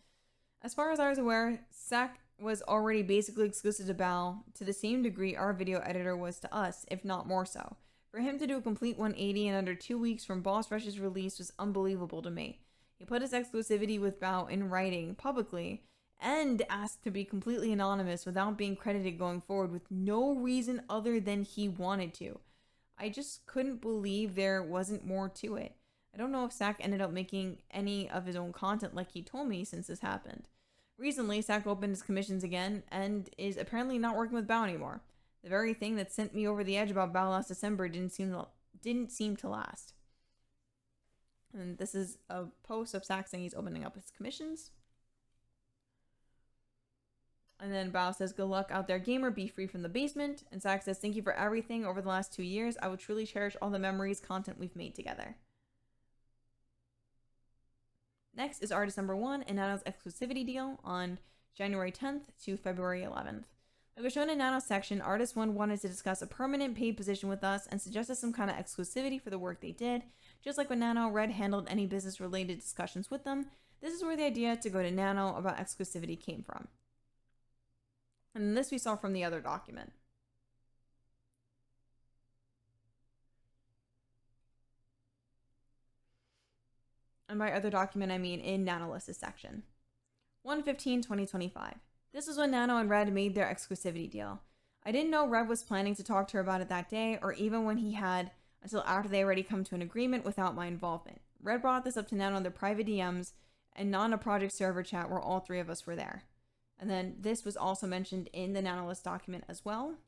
as far as I was aware, Sak was already basically exclusive to Bao to the same degree our video editor was to us, if not more so. For him to do a complete 180 in under 2 weeks from Boss Rush's release was unbelievable to me. He put his exclusivity with Bao in writing publicly and asked to be completely anonymous without being credited going forward with no reason other than he wanted to. I just couldn't believe there wasn't more to it. I don't know if Sak ended up making any of his own content like he told me since this happened. Recently, Sak opened his commissions again and is apparently not working with Bao anymore. The very thing that sent me over the edge about Bao last December didn't seem to last. And this is a post of Sak saying he's opening up his commissions. And then Bao says, good luck out there, gamer. Be free from the basement. And Sak says, thank you for everything over the last 2 years. I will truly cherish all the memories, content we've made together. Next is artist number 1 and Nano's exclusivity deal on January 10th to February 11th. Like was shown in Nano's section, artist 1 wanted to discuss a permanent paid position with us and suggested some kind of exclusivity for the work they did. Just like when Nano, Red handled any business-related discussions with them, this is where the idea to go to Nano about exclusivity came from. And this we saw from the other document. And by other document, I mean in Nanolist's section. 1/15/2025. This was when Nano and Red made their exclusivity deal. I didn't know Red was planning to talk to her about it that day, or even when he had, until after they already come to an agreement without my involvement. Red brought this up to Nano in their private DMs and not in a project server chat where all 3 of us were there. And then this was also mentioned in the Nanolist document as well.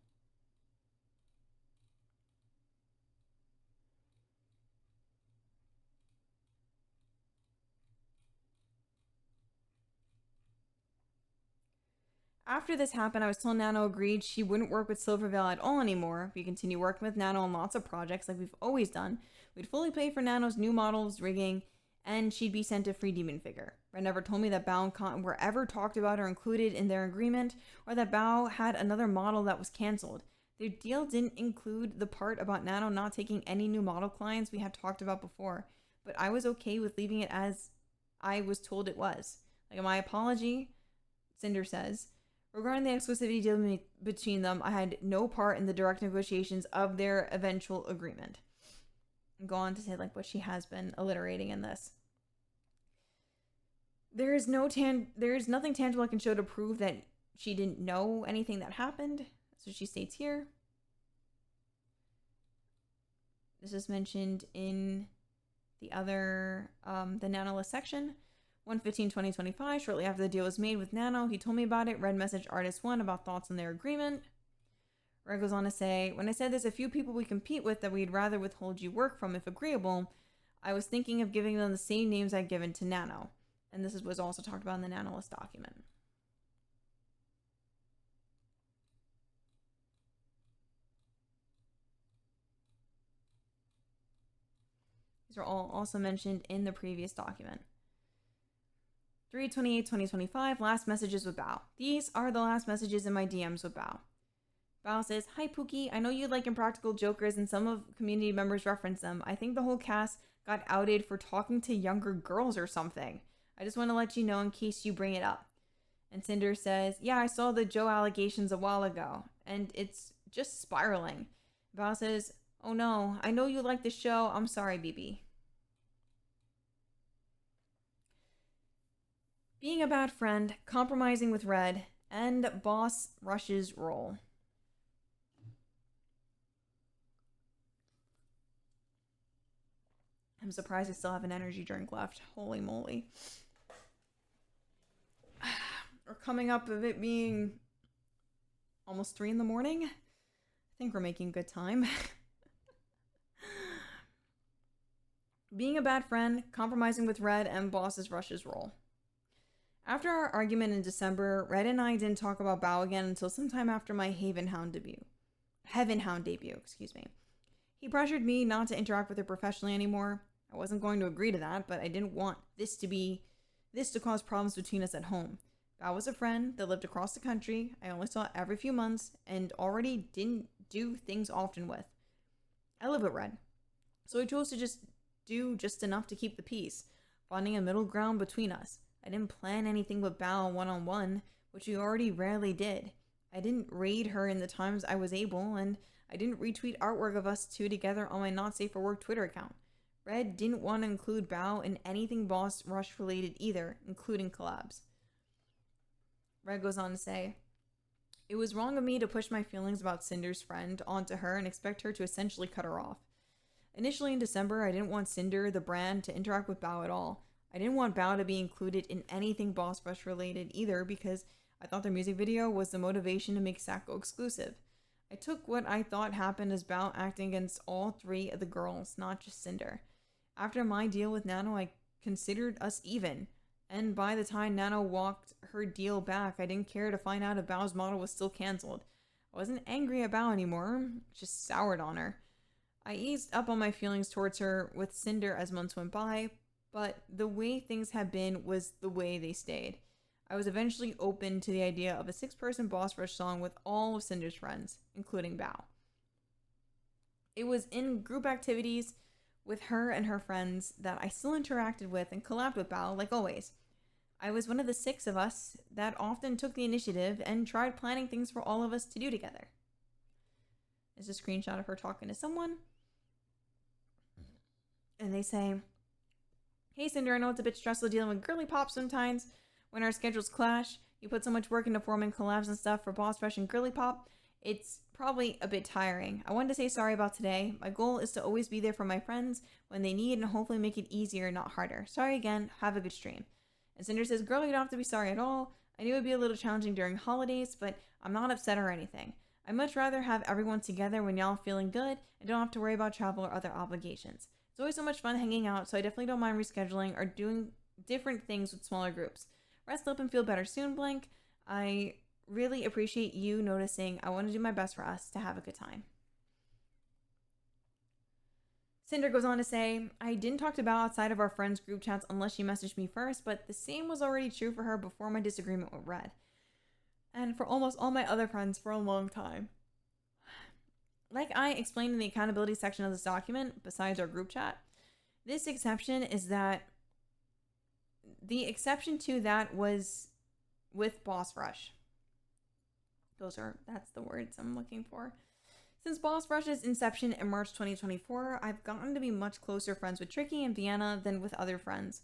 After this happened, I was told Nano agreed she wouldn't work with Silverveil at all anymore. We continue working with Nano on lots of projects like we've always done. We'd fully pay for Nano's new models, rigging, and she'd be sent a free demon figure. Red never told me that Bao and Cotton were ever talked about or included in their agreement, or that Bao had another model that was cancelled. Their deal didn't include the part about Nano not taking any new model clients we had talked about before, but I was okay with leaving it as I was told it was. Like, my apology, Sinder says, regarding the exclusivity deal between them, I had no part in the direct negotiations of their eventual agreement. And go on to say like what she has been alliterating in this. There is nothing tangible I can show to prove that she didn't know anything that happened. So she states here. This is mentioned in the other, the Nanolist section. 1/15/2025, shortly after the deal was made with Nano, he told me about it. Red messaged artist 1 about thoughts on their agreement. Red goes on to say, when I said there's a few people we compete with that we'd rather withhold you work from if agreeable, I was thinking of giving them the same names I'd given to Nano. And this was also talked about in the Nanolist document. These are all also mentioned in the previous document. 3/28/2025, last messages with Bao. These are the last messages in my DMs with Bao. Bao says, "Hi Pookie, I know you like Impractical Jokers and some of community members reference them. I think the whole cast got outed for talking to younger girls or something. I just want to let you know in case you bring it up." And Sinder says, "Yeah, I saw the Joe allegations a while ago, and it's just spiraling." Bao says, "Oh no, I know you like the show. I'm sorry, BB." Being a bad friend, compromising with Red, and Boss Rush's role. I'm surprised I still have an energy drink left. Holy moly. We're coming up of it being almost 3 in the morning. I think we're making good time. Being a bad friend, compromising with Red, and Boss's Rush's role. After our argument in December, Red and I didn't talk about Bao again until sometime after my Heavenhound debut. He pressured me not to interact with her professionally anymore. I wasn't going to agree to that, but I didn't want this to cause problems between us at home. Bao was a friend that lived across the country. I only saw every few months and already didn't do things often with. I live with Red, so I chose to do just enough to keep the peace, finding a middle ground between us. I didn't plan anything with Bao one-on-one, which we already rarely did. I didn't raid her in the times I was able, and I didn't retweet artwork of us two together on my Not Safe for Work Twitter account. Red didn't want to include Bao in anything Boss Rush related either, including collabs. Red goes on to say, "It was wrong of me to push my feelings about Cinder's friend onto her and expect her to essentially cut her off. Initially in December, I didn't want Sinder, the brand, to interact with Bao at all. I didn't want Bao to be included in anything Boss Rush related either because I thought their music video was the motivation to make Sacco exclusive. I took what I thought happened as Bao acting against all 3 of the girls, not just Sinder. After my deal with Nano, I considered us even. And by the time Nano walked her deal back, I didn't care to find out if Bao's model was still cancelled. I wasn't angry at Bao anymore, just soured on her. I eased up on my feelings towards her with Sinder as months went by, but the way things had been was the way they stayed. I was eventually open to the idea of a 6-person Boss Rush song with all of Cinder's friends, including Bao. It was in group activities with her and her friends that I still interacted with and collabed with Bao, like always. I was one of the 6 of us that often took the initiative and tried planning things for all of us to do together." There's a screenshot of her talking to someone. And they say, "Hey Cinder, I know it's a bit stressful dealing with girly pop sometimes when our schedules clash. You put so much work into forming collabs and stuff for Boss Rush and girly pop. It's probably a bit tiring. I wanted to say sorry about today. My goal is to always be there for my friends when they need and hopefully make it easier, not harder. Sorry again. Have a good stream." And Cinder says, "Girl, you don't have to be sorry at all. I knew it would be a little challenging during holidays, but I'm not upset or anything. I'd much rather have everyone together when y'all feeling good and don't have to worry about travel or other obligations. It's always so much fun hanging out, so I definitely don't mind rescheduling or doing different things with smaller groups. Rest up and feel better soon, Blank. I really appreciate you noticing. I want to do my best for us to have a good time." Cinder goes on to say, "I didn't talk to Bao outside of our friends' group chats unless she messaged me first, but the same was already true for her before my disagreement with Red. And for almost all my other friends for a long time. Like I explained in the accountability section of this document, besides our group chat, this exception is that the exception to that was with Boss Rush. That's the words I'm looking for. Since Boss Rush's inception in March 2024, I've gotten to be much closer friends with Tricky and Vienna than with other friends.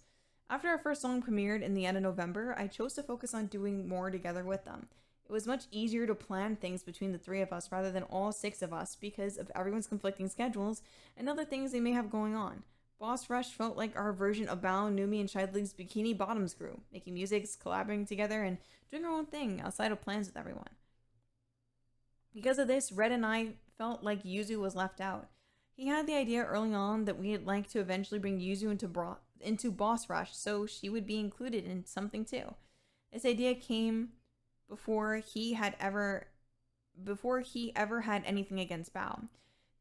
After our first song premiered in the end of November, I chose to focus on doing more together with them. It was much easier to plan things between the 3 of us rather than all 6 of us because of everyone's conflicting schedules and other things they may have going on. Boss Rush felt like our version of Bao, Numi, and Shidley's Bikini Bottoms crew, making music, collaborating together, and doing our own thing outside of plans with everyone. Because of this, Red and I felt like Yuzu was left out. He had the idea early on that we'd like to eventually bring Yuzu into Boss Rush so she would be included in something too. This idea came before he ever had anything against Bao.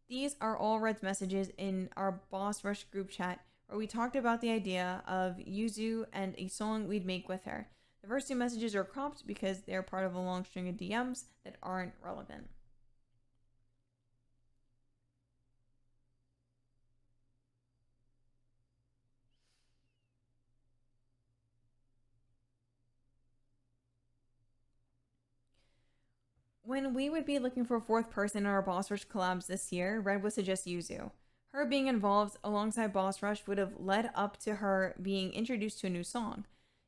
These are all Red's messages in our Boss Rush group chat where we talked about the idea of Yuzu and a song we'd make with her. The first two messages are cropped because they're part of a long string of DMs that aren't relevant. When we would be looking for a fourth person in our Boss Rush collabs this year, Red would suggest Yuzu. Her being involved alongside Boss Rush would have led up to her being introduced to a new song.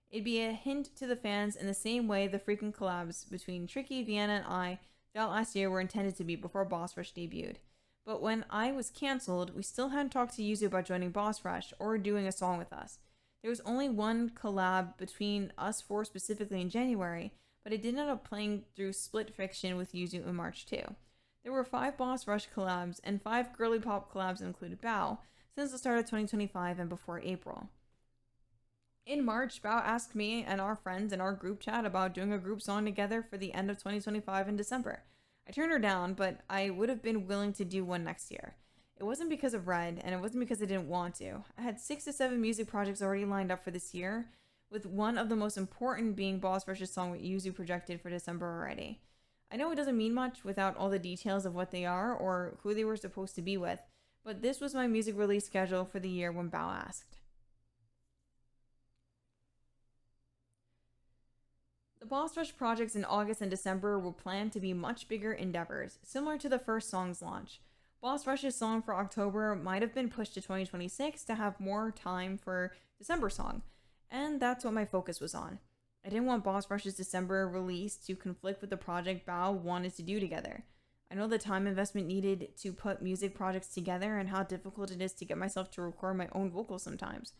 It'd be a hint to the fans in the same way the frequent collabs between Tricky, Vienna, and I throughout last year were intended to be before Boss Rush debuted. But when I was cancelled, we still hadn't talked to Yuzu about joining Boss Rush or doing a song with us. There was only one collab between us four specifically in January, but it did end up playing through Split Fiction with Yuzu in March too. There were 5 Boss Rush collabs and 5 girly pop collabs that included Bao since the start of 2025 and before April. In March, Bao asked me and our friends in our group chat about doing a group song together for the end of 2025 in December. I turned her down, but I would have been willing to do one next year. It wasn't because of Red, and it wasn't because I didn't want to. I had 6 to 7 music projects already lined up for this year, with one of the most important being Boss Rush's song with Yuzu projected for December already. I know it doesn't mean much without all the details of what they are or who they were supposed to be with, but this was my music release schedule for the year when Bao asked. The Boss Rush projects in August and December were planned to be much bigger endeavors, similar to the first song's launch. Boss Rush's song for October might have been pushed to 2026 to have more time for December song, and that's what my focus was on. I didn't want Boss Rush's December release to conflict with the project Bao wanted to do together. I know the time investment needed to put music projects together and how difficult it is to get myself to record my own vocals sometimes.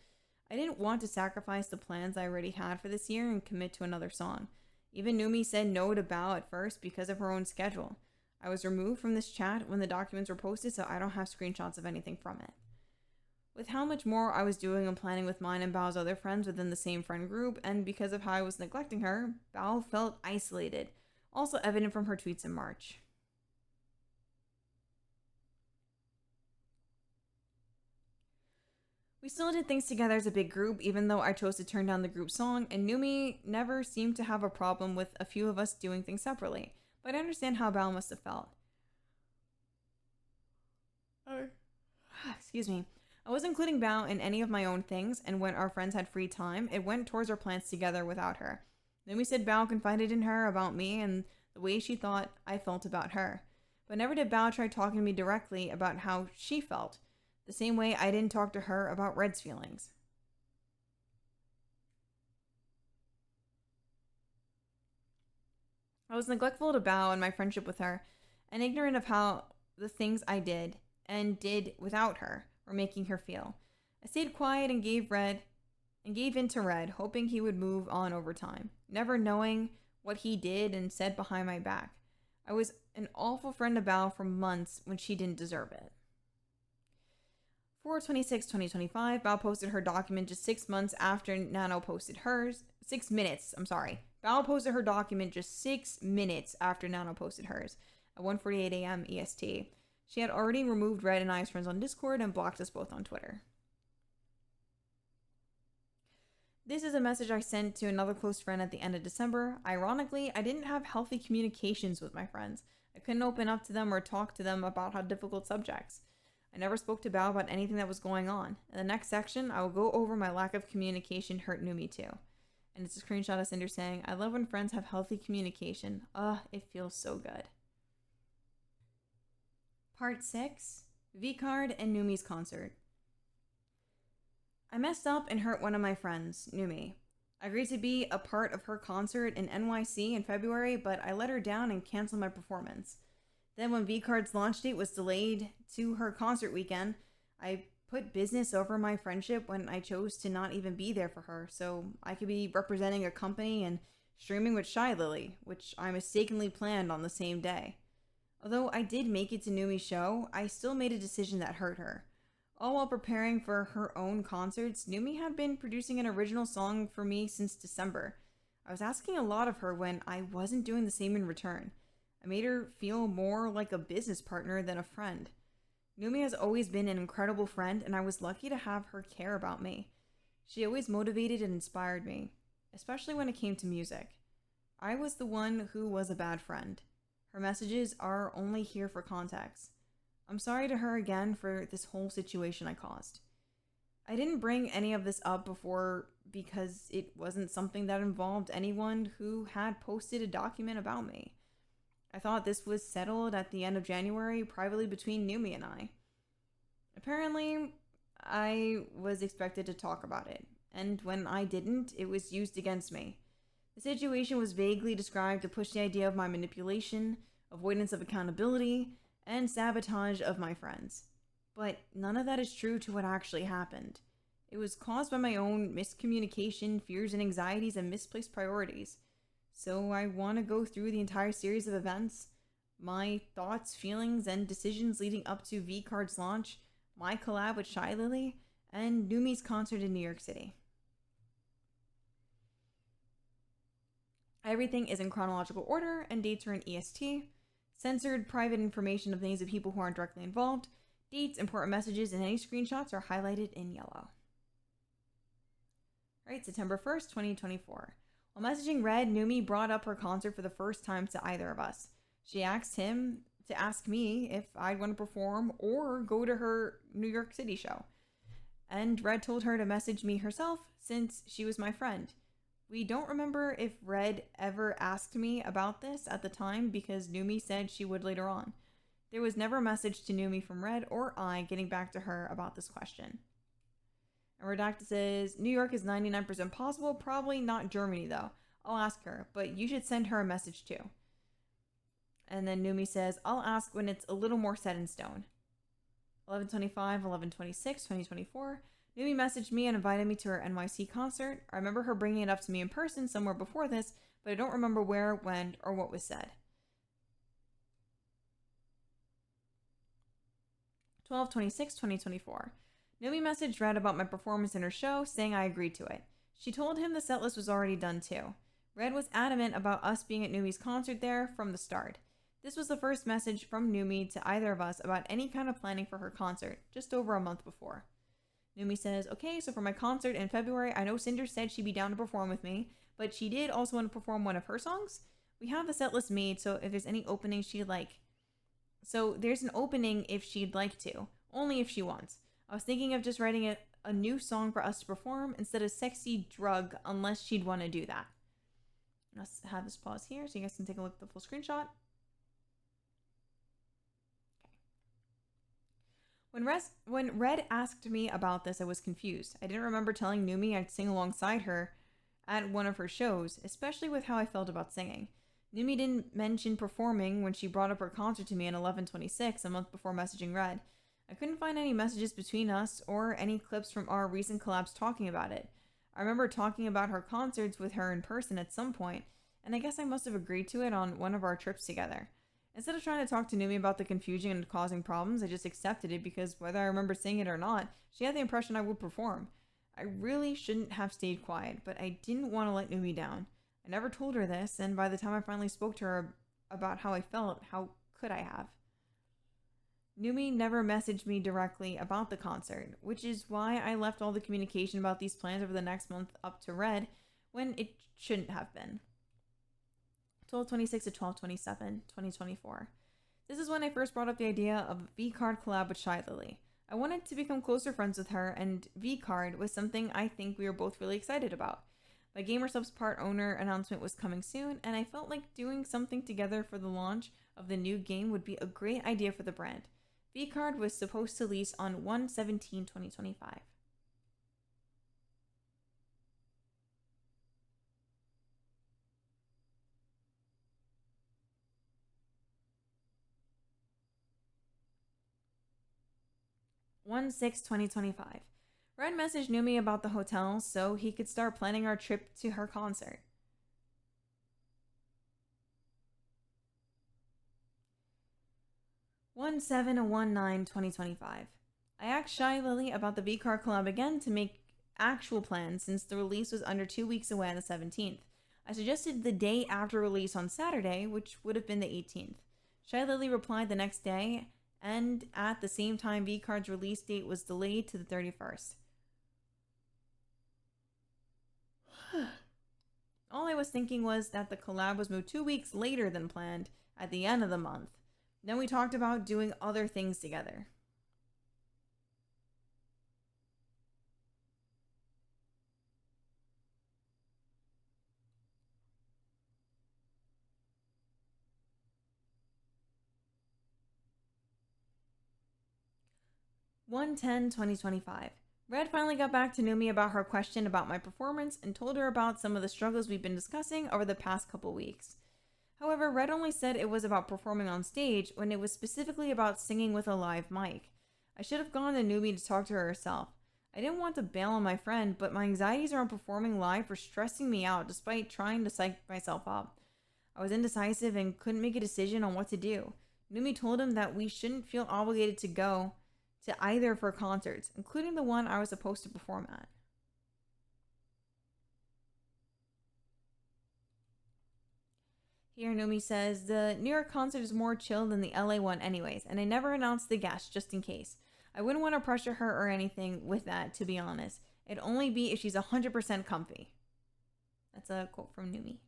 I didn't want to sacrifice the plans I already had for this year and commit to another song. Even Numi said no to Bao at first because of her own schedule. I was removed from this chat when the documents were posted, so I don't have screenshots of anything from it. With how much more I was doing and planning with mine and Bao's other friends within the same friend group, and because of how I was neglecting her, Bao felt isolated, also evident from her tweets in March. We still did things together as a big group, even though I chose to turn down the group song, and Numi never seemed to have a problem with a few of us doing things separately, but I understand how Bao must have felt. Excuse me. I was including Bao in any of my own things, and when our friends had free time, it went towards our plans together without her. Numi said Bao confided in her about me and the way she thought I felt about her, but never did Bao try talking to me directly about how she felt, the same way I didn't talk to her about Red's feelings. I was neglectful to Bao and my friendship with her, and ignorant of how the things I did and did without her were making her feel. I stayed quiet and gave in to Red, hoping he would move on over time, never knowing what he did and said behind my back. I was an awful friend to Bao for months when she didn't deserve it. 4/26/2025, Bao posted her document just 6 minutes after Nano posted hers. Bao posted her document just 6 minutes after Nano posted hers at 1:48 a.m. EST. She had already removed Red and I's friends on Discord and blocked us both on Twitter. This is a message I sent to another close friend at the end of December. Ironically, I didn't have healthy communications with my friends. I couldn't open up to them or talk to them about how difficult subjects. I never spoke to Bao about anything that was going on. In the next section, I will go over my lack of communication hurt Numi too. And it's a screenshot of Sinder saying, I love when friends have healthy communication. It feels so good. Part 6, V-Card and Numi's concert. I messed up and hurt one of my friends, Numi. I agreed to be a part of her concert in NYC in February, but I let her down and canceled my performance. Then when V-Card's launch date was delayed to her concert weekend, I put business over my friendship when I chose to not even be there for her, so I could be representing a company and streaming with Shy Lily, which I mistakenly planned on the same day. Although I did make it to Numi's show, I still made a decision that hurt her. All while preparing for her own concerts, Numi had been producing an original song for me since December. I was asking a lot of her when I wasn't doing the same in return. I made her feel more like a business partner than a friend. Numi has always been an incredible friend, and I was lucky to have her care about me. She always motivated and inspired me, especially when it came to music. I was the one who was a bad friend. Her messages are only here for context. I'm sorry to her again for this whole situation I caused. I didn't bring any of this up before because it wasn't something that involved anyone who had posted a document about me. I thought this was settled at the end of January privately between Numi and I. Apparently, I was expected to talk about it, and when I didn't, it was used against me. The situation was vaguely described to push the idea of my manipulation, avoidance of accountability, and sabotage of my friends. But none of that is true to what actually happened. It was caused by my own miscommunication, fears and anxieties, and misplaced priorities. So I want to go through the entire series of events, my thoughts, feelings, and decisions leading up to V-Card's launch, my collab with Shy Lily, and Numi's concert in New York City. Everything is in chronological order, and dates are in EST. Censored private information of names of people who aren't directly involved. Dates, important messages, and any screenshots are highlighted in yellow. Alright, September 1st, 2024. While messaging Red, Numi brought up her concert for the first time to either of us. She asked him to ask me if I'd want to perform or go to her New York City show. And Red told her to message me herself since she was my friend. We don't remember if Red ever asked me about this at the time because Numi said she would later on. There was never a message to Numi from Red or I getting back to her about this question. And Redacted says, New York is 99% possible, probably not Germany though. I'll ask her, but you should send her a message too. And then Numi says, I'll ask when it's a little more set in stone. 11/25, 11/26, 2024. Numi messaged me and invited me to her NYC concert. I remember her bringing it up to me in person somewhere before this, but I don't remember where, when, or what was said. 12/26, 2024. Numi messaged Red about my performance in her show, saying I agreed to it. She told him the setlist was already done too. Red was adamant about us being at Numi's concert there from the start. This was the first message from Numi to either of us about any kind of planning for her concert, just over a month before. Numi says, okay, so for my concert in February, I know Sinder said she'd be down to perform with me, but she did also want to perform one of her songs. We have the setlist made, so if there's any openings she'd like. So there's an opening if she'd like to, only if she wants. I was thinking of just writing a new song for us to perform instead of Sexy Drug, unless she'd want to do that. Let's have this pause here so you guys can take a look at the full screenshot. Okay. When Red asked me about this, I was confused. I didn't remember telling Numi I'd sing alongside her at one of her shows, especially with how I felt about singing. Numi didn't mention performing when she brought up her concert to me in 11/26, a month before messaging Red. I couldn't find any messages between us or any clips from our recent collabs talking about it. I remember talking about her concerts with her in person at some point, and I guess I must have agreed to it on one of our trips together. Instead of trying to talk to Numi about the confusion and causing problems, I just accepted it because whether I remember singing it or not, she had the impression I would perform. I really shouldn't have stayed quiet, but I didn't want to let Numi down. I never told her this, and by the time I finally spoke to her about how I felt, how could I have? Numi never messaged me directly about the concert, which is why I left all the communication about these plans over the next month up to Red when it shouldn't have been. 12/26 to 12/27, 2024. This is when I first brought up the idea of a V-Card collab with Shy Lily. I wanted to become closer friends with her, and V-Card was something I think we were both really excited about. My GamerSubs part owner announcement was coming soon, and I felt like doing something together for the launch of the new game would be a great idea for the brand. V-Card was supposed to release on 1/17/2025. One 2025. Red messaged Numi about the hotel so he could start planning our trip to her concert. 1/7/19/2025. I asked Shy Lily about the V-Card collab again to make actual plans since the release was under 2 weeks away on the 17th. I suggested the day after release on Saturday, which would have been the 18th. Shy Lily replied the next day and at the same time, V-Card's release date was delayed to the 31st. All I was thinking was that the collab was moved 2 weeks later than planned at the end of the month. Then we talked about doing other things together. (1/10/2025). Red finally got back to Numi about her question about my performance and told her about some of the struggles we've been discussing over the past couple weeks. However, Red only said it was about performing on stage when it was specifically about singing with a live mic. I should have gone to Numi to talk to her herself. I didn't want to bail on my friend, but my anxieties around performing live were stressing me out despite trying to psych myself up. I was indecisive and couldn't make a decision on what to do. Numi told him that we shouldn't feel obligated to go to either of her concerts, including the one I was supposed to perform at. Here, Numi says, the New York concert is more chill than the LA one anyways, and I never announced the guest just in case. I wouldn't want to pressure her or anything with that, to be honest. It'd only be if she's 100% comfy. That's a quote from Numi.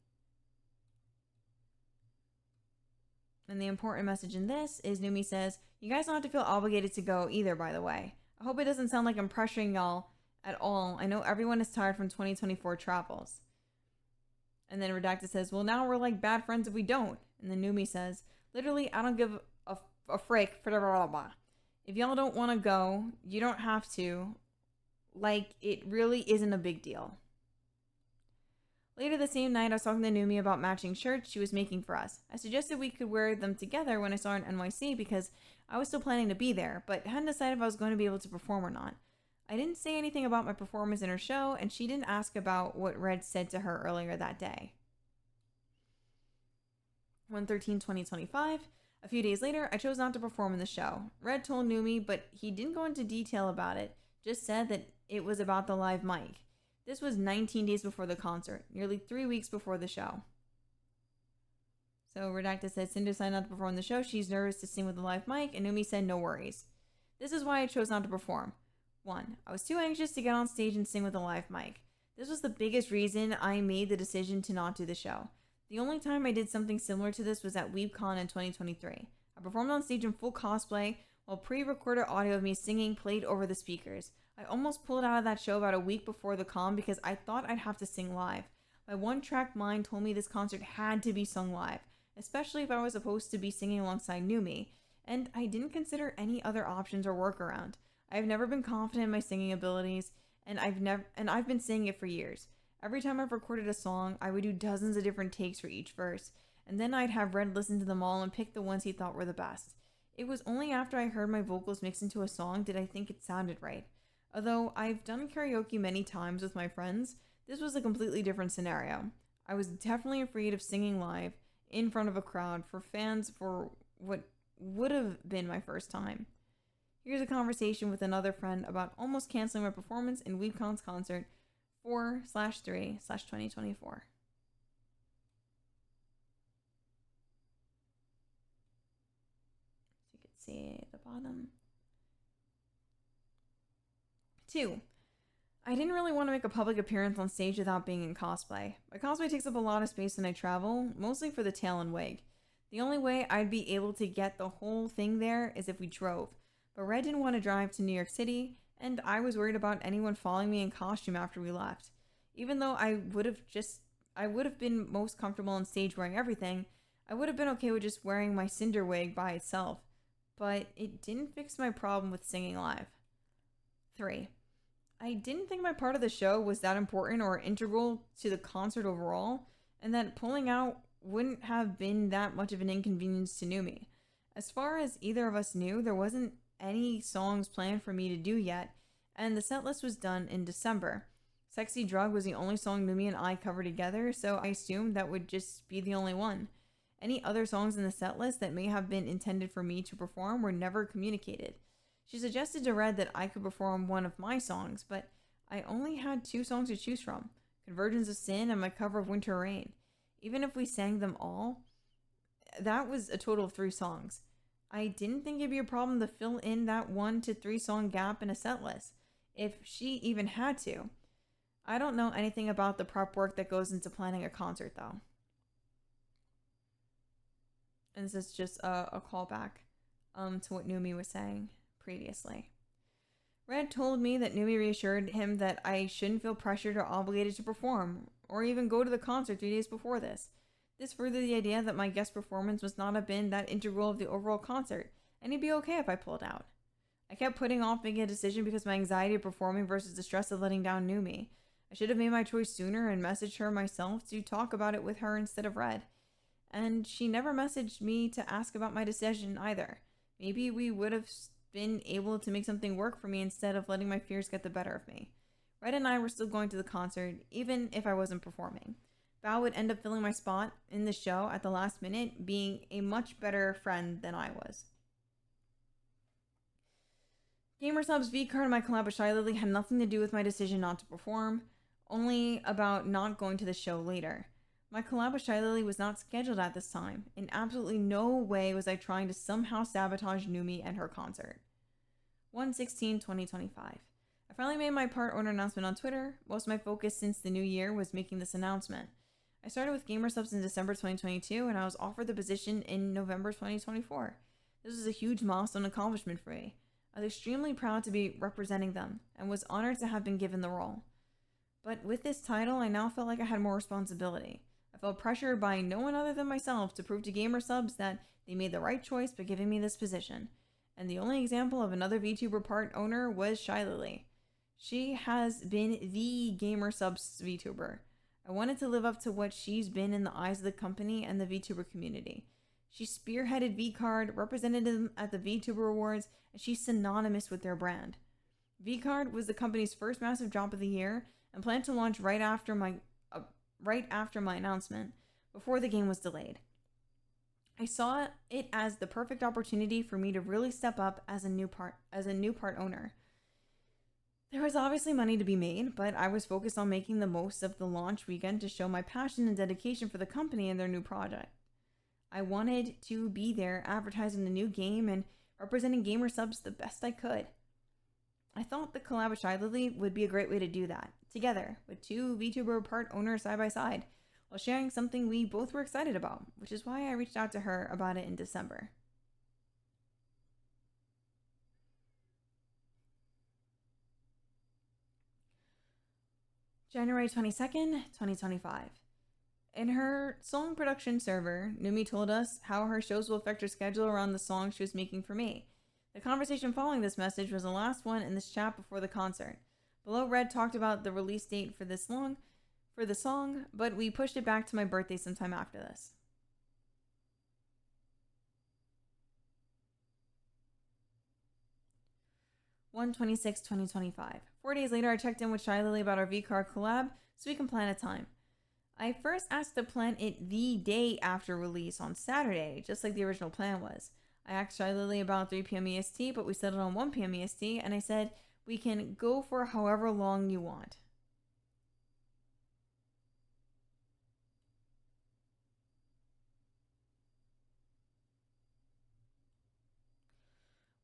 And the important message in this is Numi says, you guys don't have to feel obligated to go either, by the way. I hope it doesn't sound like I'm pressuring y'all at all. I know everyone is tired from 2024 travels. And then Redacted says, well, now we're like bad friends if we don't. And then Numi says, literally, I don't give a frick for blah, blah, blah. If y'all don't want to go, you don't have to. Like, it really isn't a big deal. Later the same night, I was talking to Numi about matching shirts she was making for us. I suggested we could wear them together when I saw her in NYC because I was still planning to be there, but hadn't decided if I was going to be able to perform or not. I didn't say anything about my performance in her show, and she didn't ask about what Red said to her earlier that day. 1/13/2025. A few days later, I chose not to perform in the show. Red told Numi, but he didn't go into detail about it, just said that it was about the live mic. This was 19 days before the concert, nearly 3 weeks before the show. So Redacted said Sinder signed not to perform the show. She's nervous to sing with a live mic, and Numi said no worries. This is why I chose not to perform. 1. I was too anxious to get on stage and sing with a live mic. This was the biggest reason I made the decision to not do the show. The only time I did something similar to this was at WeebCon in 2023. I performed on stage in full cosplay while pre-recorded audio of me singing played over the speakers. I almost pulled out of that show about a week before the con because I thought I'd have to sing live. My one-track mind told me this concert had to be sung live, especially if I was supposed to be singing alongside Numi, and I didn't consider any other options or workaround. I've never been confident in my singing abilities, and I've been saying it for years. Every time I've recorded a song, I would do dozens of different takes for each verse, and then I'd have Red listen to them all and pick the ones he thought were the best. It was only after I heard my vocals mixed into a song did I think it sounded right. Although I've done karaoke many times with my friends, this was a completely different scenario. I was definitely afraid of singing live in front of a crowd for fans for what would have been my first time. Here's a conversation with another friend about almost canceling my performance in WeebCon's concert 4/3/2024. You can see at the bottom. 2. I didn't really want to make a public appearance on stage without being in cosplay. My cosplay takes up a lot of space when I travel, mostly for the tail and wig. The only way I'd be able to get the whole thing there is if we drove, but Red didn't want to drive to New York City, and I was worried about anyone following me in costume after we left. Even though I would have been most comfortable on stage wearing everything, I would have been okay with just wearing my Sinder wig by itself, but it didn't fix my problem with singing live. 3. I didn't think my part of the show was that important or integral to the concert overall, and that pulling out wouldn't have been that much of an inconvenience to Numi. As far as either of us knew, there wasn't any songs planned for me to do yet, and the set list was done in December. Sexy Drug was the only song Numi and I covered together, so I assumed that would just be the only one. Any other songs in the set list that may have been intended for me to perform were never communicated. She suggested to Red that I could perform one of my songs, but I only had 2 songs to choose from, Convergence of Sin and my cover of Winter Rain. Even if we sang them all, that was a total of 3 songs. I didn't think it'd be a problem to fill in that 1 to 3 song gap in a set list, if she even had to. I don't know anything about the prep work that goes into planning a concert, though. And this is just a callback to what Numi was saying previously. Red told me that Numi reassured him that I shouldn't feel pressured or obligated to perform, or even go to the concert 3 days before this. This furthered the idea that my guest performance must not have been that integral of the overall concert, and he'd be okay if I pulled out. I kept putting off making a decision because my anxiety of performing versus the stress of letting down Numi. I should have made my choice sooner and messaged her myself to talk about it with her instead of Red. And she never messaged me to ask about my decision either. Maybe we would have been able to make something work for me instead of letting my fears get the better of me. Red and I were still going to the concert, even if I wasn't performing. Bao would end up filling my spot in the show at the last minute, being a much better friend than I was. GamerSub's V-card and my collab with Shy Lily had nothing to do with my decision not to perform, only about not going to the show later. My collab with Shy Lily was not scheduled at this time. In absolutely no way was I trying to somehow sabotage Numi and her concert. 1/16/2025. I finally made my part owner announcement on Twitter. Most of my focus since the new year was making this announcement. I started with GamerSubs in December 2022, and I was offered the position in November 2024. This was a huge milestone accomplishment for me. I was extremely proud to be representing them, and was honored to have been given the role. But with this title, I now felt like I had more responsibility. I felt pressured by no one other than myself to prove to GamerSubs that they made the right choice by giving me this position. And the only example of another VTuber part owner was Shy Lily. She has been the GamerSubs VTuber. I wanted to live up to what she's been in the eyes of the company and the VTuber community. She spearheaded VCard, represented them at the VTuber Awards, and she's synonymous with their brand. VCard was the company's first massive drop of the year and planned to launch right after my announcement, before the game was delayed. I saw it as the perfect opportunity for me to really step up as a new part owner. There was obviously money to be made, but I was focused on making the most of the launch weekend to show my passion and dedication for the company and their new project. I wanted to be there advertising the new game and representing GamerSubs the best I could. I thought the collab with Shy Lily would be a great way to do that, together, with 2 VTuber part owners side by side, while sharing something we both were excited about, which is why I reached out to her about it in December. January 22nd, 2025. In her song production server, Numi told us how her shows will affect her schedule around the songs she was making for me. The conversation following this message was the last one in this chat before the concert. Below, Red talked about the release date for the song, but we pushed it back to my birthday sometime after this. One 26/2025. 4 days later, I checked in with Shy Lily about our VCard collab so we can plan a time. I first asked to plan it the day after release on Saturday, just like the original plan was. I asked Shy Lily about 3 p.m. EST, but we settled on 1 p.m. EST, and I said, we can go for however long you want.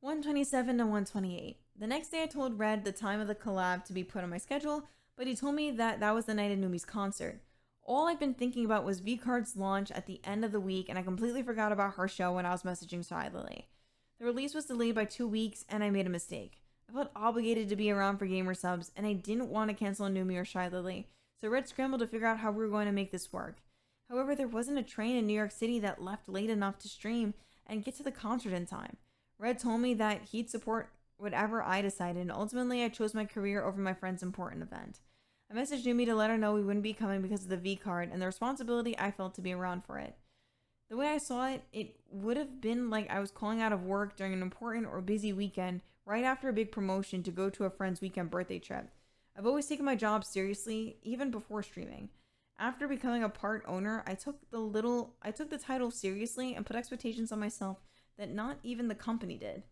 (1:27 to 1:28). The next day I told Red the time of the collab to be put on my schedule, but he told me that that was the night of Numi's concert. All I've been thinking about was VCard's launch at the end of the week, and I completely forgot about her show when I was messaging Shy Lily. The release was delayed by 2 weeks, and I made a mistake. I felt obligated to be around for GamerSubs, and I didn't want to cancel Numi or Shy Lily, so Red scrambled to figure out how we were going to make this work. However, there wasn't a train in New York City that left late enough to stream and get to the concert in time. Red told me that he'd support whatever I decided, and ultimately I chose my career over my friend's important event. I messaged Numi to let her know we wouldn't be coming because of the V card and the responsibility I felt to be around for it. The way I saw it, it would have been like I was calling out of work during an important or busy weekend right after a big promotion to go to a friend's weekend birthday trip. I've always taken my job seriously, even before streaming. After becoming a part owner, I took the title seriously and put expectations on myself that not even the company did.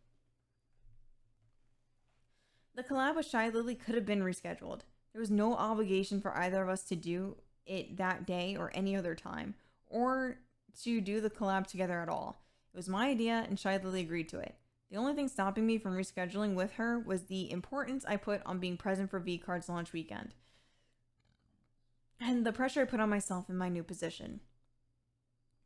The collab with Shy Lily could have been rescheduled. There was no obligation for either of us to do it that day or any other time, or to do the collab together at all. It was my idea, and Shy Lily agreed to it. The only thing stopping me from rescheduling with her was the importance I put on being present for V-Card's launch weekend, and the pressure I put on myself in my new position.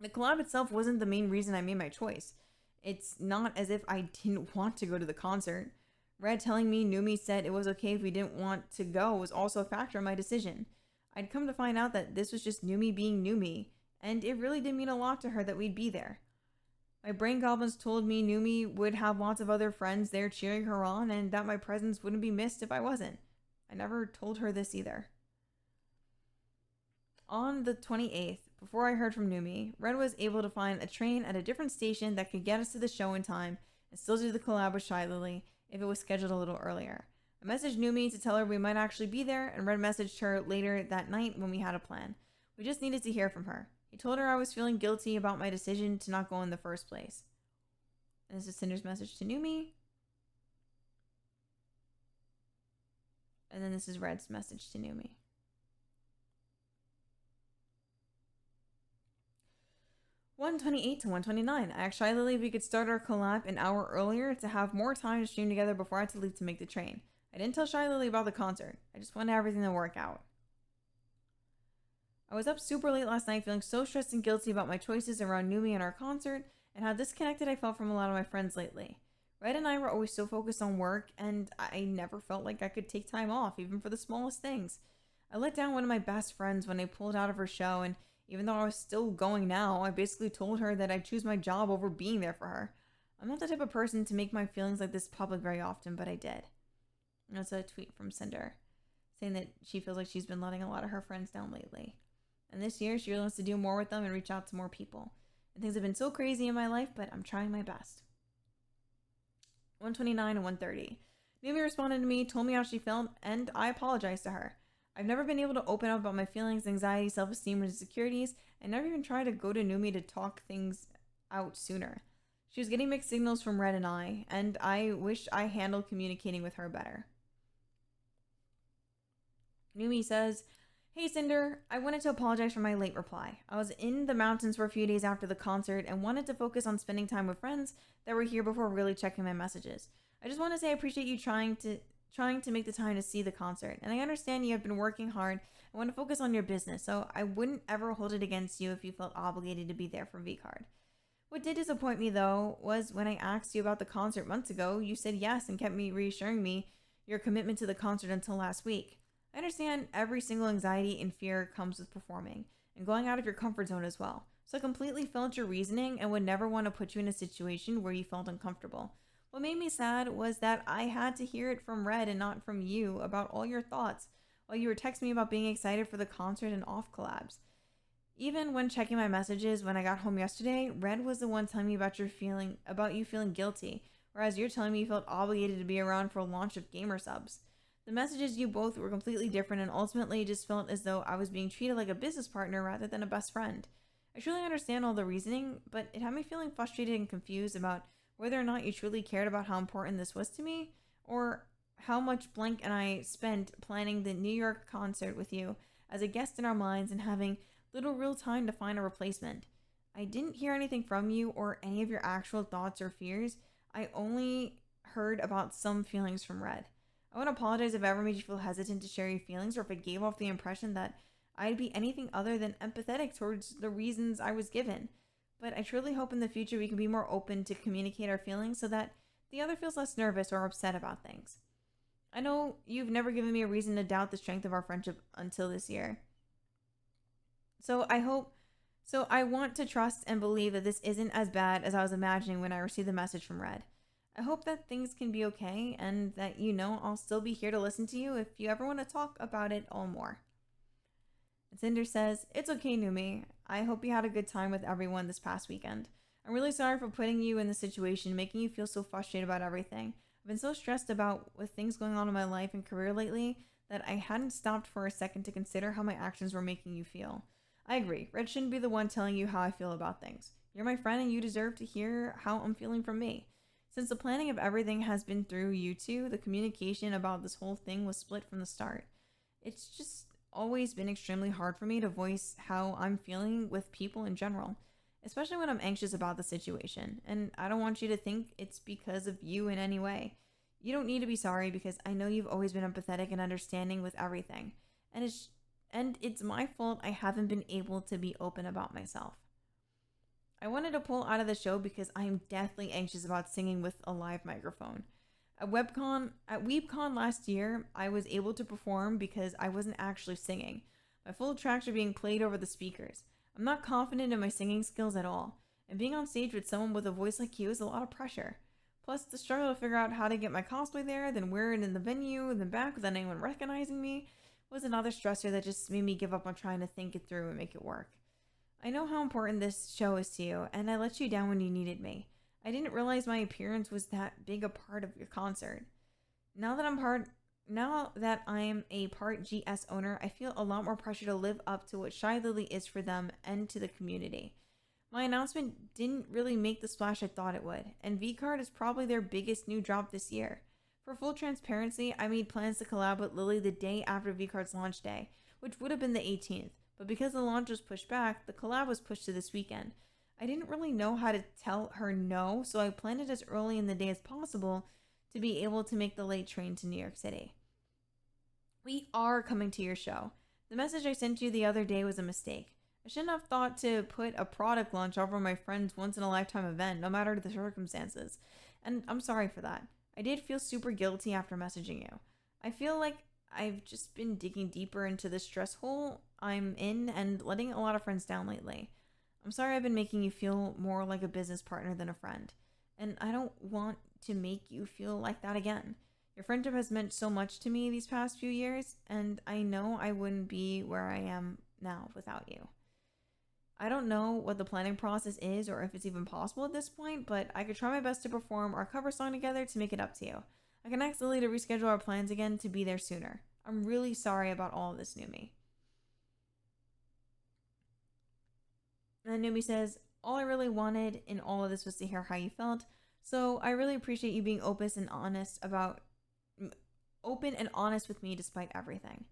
The collab itself wasn't the main reason I made my choice. It's not as if I didn't want to go to the concert. Red telling me Numi said it was okay if we didn't want to go was also a factor in my decision. I'd come to find out that this was just Numi being Numi, and it really did mean a lot to her that we'd be there. My brain goblins told me Numi would have lots of other friends there cheering her on, and that my presence wouldn't be missed if I wasn't. I never told her this either. On the 28th, before I heard from Numi, Red was able to find a train at a different station that could get us to the show in time and still do the collab with Shy Lily if it was scheduled a little earlier. I messaged Numi to tell her we might actually be there, and Red messaged her later that night when we had a plan. We just needed to hear from her. He told her I was feeling guilty about my decision to not go in the first place. And this is Cinder's message to Numi. And then this is Red's message to Numi. 1:28 to 1:29. I asked Shy Lily if we could start our collab an hour earlier to have more time to stream together before I had to leave to make the train. I didn't tell Shy Lily about the concert. I just wanted everything to work out. I was up super late last night feeling so stressed and guilty about my choices around Numi and our concert and how disconnected I felt from a lot of my friends lately. Red and I were always so focused on work, and I never felt like I could take time off, even for the smallest things. I let down one of my best friends when I pulled out of her show, and even though I was still going now, I basically told her that I'd choose my job over being there for her. I'm not the type of person to make my feelings like this public very often, but I did. And that's a tweet from Sinder, saying that she feels like she's been letting a lot of her friends down lately. And this year, she really wants to do more with them and reach out to more people. And things have been so crazy in my life, but I'm trying my best. 1:29 and 1:30. Numi responded to me, told me how she felt, and I apologized to her. I've never been able to open up about my feelings, anxiety, self-esteem, or insecurities, and never even tried to go to Numi to talk things out sooner. She was getting mixed signals from Red and I wish I handled communicating with her better. Numi says, "Hey Cinder, I wanted to apologize for my late reply. I was in the mountains for a few days after the concert and wanted to focus on spending time with friends that were here before really checking my messages. I just want to say I appreciate you trying to make the time to see the concert, and I understand you have been working hard and want to focus on your business, so I wouldn't ever hold it against you if you felt obligated to be there for V-Card. What did disappoint me, though, was when I asked you about the concert months ago, you said yes and kept me reassuring me your commitment to the concert until last week. I understand every single anxiety and fear comes with performing, and going out of your comfort zone as well, so I completely felt your reasoning and would never want to put you in a situation where you felt uncomfortable. What made me sad was that I had to hear it from Red and not from you about all your thoughts while you were texting me about being excited for the concert and off collabs. Even when checking my messages when I got home yesterday, Red was the one telling me about you feeling guilty, whereas you're telling me you felt obligated to be around for a launch of gamer subs. The messages you both were completely different, and ultimately just felt as though I was being treated like a business partner rather than a best friend. I truly understand all the reasoning, but it had me feeling frustrated and confused about whether or not you truly cared about how important this was to me, or how much Blank and I spent planning the New York concert with you as a guest in our minds and having little real time to find a replacement. I didn't hear anything from you or any of your actual thoughts or fears. I only heard about some feelings from Red. I want to apologize if I ever made you feel hesitant to share your feelings, or if it gave off the impression that I'd be anything other than empathetic towards the reasons I was given. But I truly hope in the future we can be more open to communicate our feelings so that the other feels less nervous or upset about things. I know you've never given me a reason to doubt the strength of our friendship until this year. So I want to trust and believe that this isn't as bad as I was imagining when I received the message from Red. I hope that things can be okay and that I'll still be here to listen to you if you ever want to talk about it all more." And Cinder says, "It's okay, Numi. I hope you had a good time with everyone this past weekend. I'm really sorry for putting you in this situation, making you feel so frustrated about everything. I've been so stressed about with things going on in my life and career lately that I hadn't stopped for a second to consider how my actions were making you feel. I agree. Red shouldn't be the one telling you how I feel about things. You're my friend and you deserve to hear how I'm feeling from me. Since the planning of everything has been through you two, the communication about this whole thing was split from the start. It's just always been extremely hard for me to voice how I'm feeling with people in general, especially when I'm anxious about the situation, and I don't want you to think it's because of you in any way. You don't need to be sorry because I know you've always been empathetic and understanding with everything, and it's my fault I haven't been able to be open about myself. I wanted to pull out of the show because I am deathly anxious about singing with a live microphone. At WeebCon last year, I was able to perform because I wasn't actually singing. My full tracks were being played over the speakers. I'm not confident in my singing skills at all, and being on stage with someone with a voice like you is a lot of pressure. Plus, the struggle to figure out how to get my cosplay there, then wear it in the venue, then back without anyone recognizing me, was another stressor that just made me give up on trying to think it through and make it work. I know how important this show is to you, and I let you down when you needed me. I didn't realize my appearance was that big a part of your concert. Now that I'm a part GS owner, I feel a lot more pressure to live up to what Shy Lily is for them and to the community. My announcement didn't really make the splash I thought it would, and V-Card is probably their biggest new drop this year. For full transparency, I made plans to collab with Lily the day after V-Card's launch day, which would have been the 18th, but because the launch was pushed back, the collab was pushed to this weekend. I didn't really know how to tell her no, so I planned it as early in the day as possible to be able to make the late train to New York City. We are coming to your show. The message I sent you the other day was a mistake. I shouldn't have thought to put a product launch over my friend's once-in-a-lifetime event, no matter the circumstances, and I'm sorry for that. I did feel super guilty after messaging you. I feel like I've just been digging deeper into the stress hole I'm in and letting a lot of friends down lately. I'm sorry I've been making you feel more like a business partner than a friend, and I don't want to make you feel like that again. Your friendship has meant so much to me these past few years, and I know I wouldn't be where I am now without you. I don't know what the planning process is or if it's even possible at this point, but I could try my best to perform our cover song together to make it up to you. I can ask Lily to reschedule our plans again to be there sooner. I'm really sorry about all of this, Numi. And then Numi says, all I really wanted in all of this was to hear how you felt, so I really appreciate you being open and honest with me despite everything.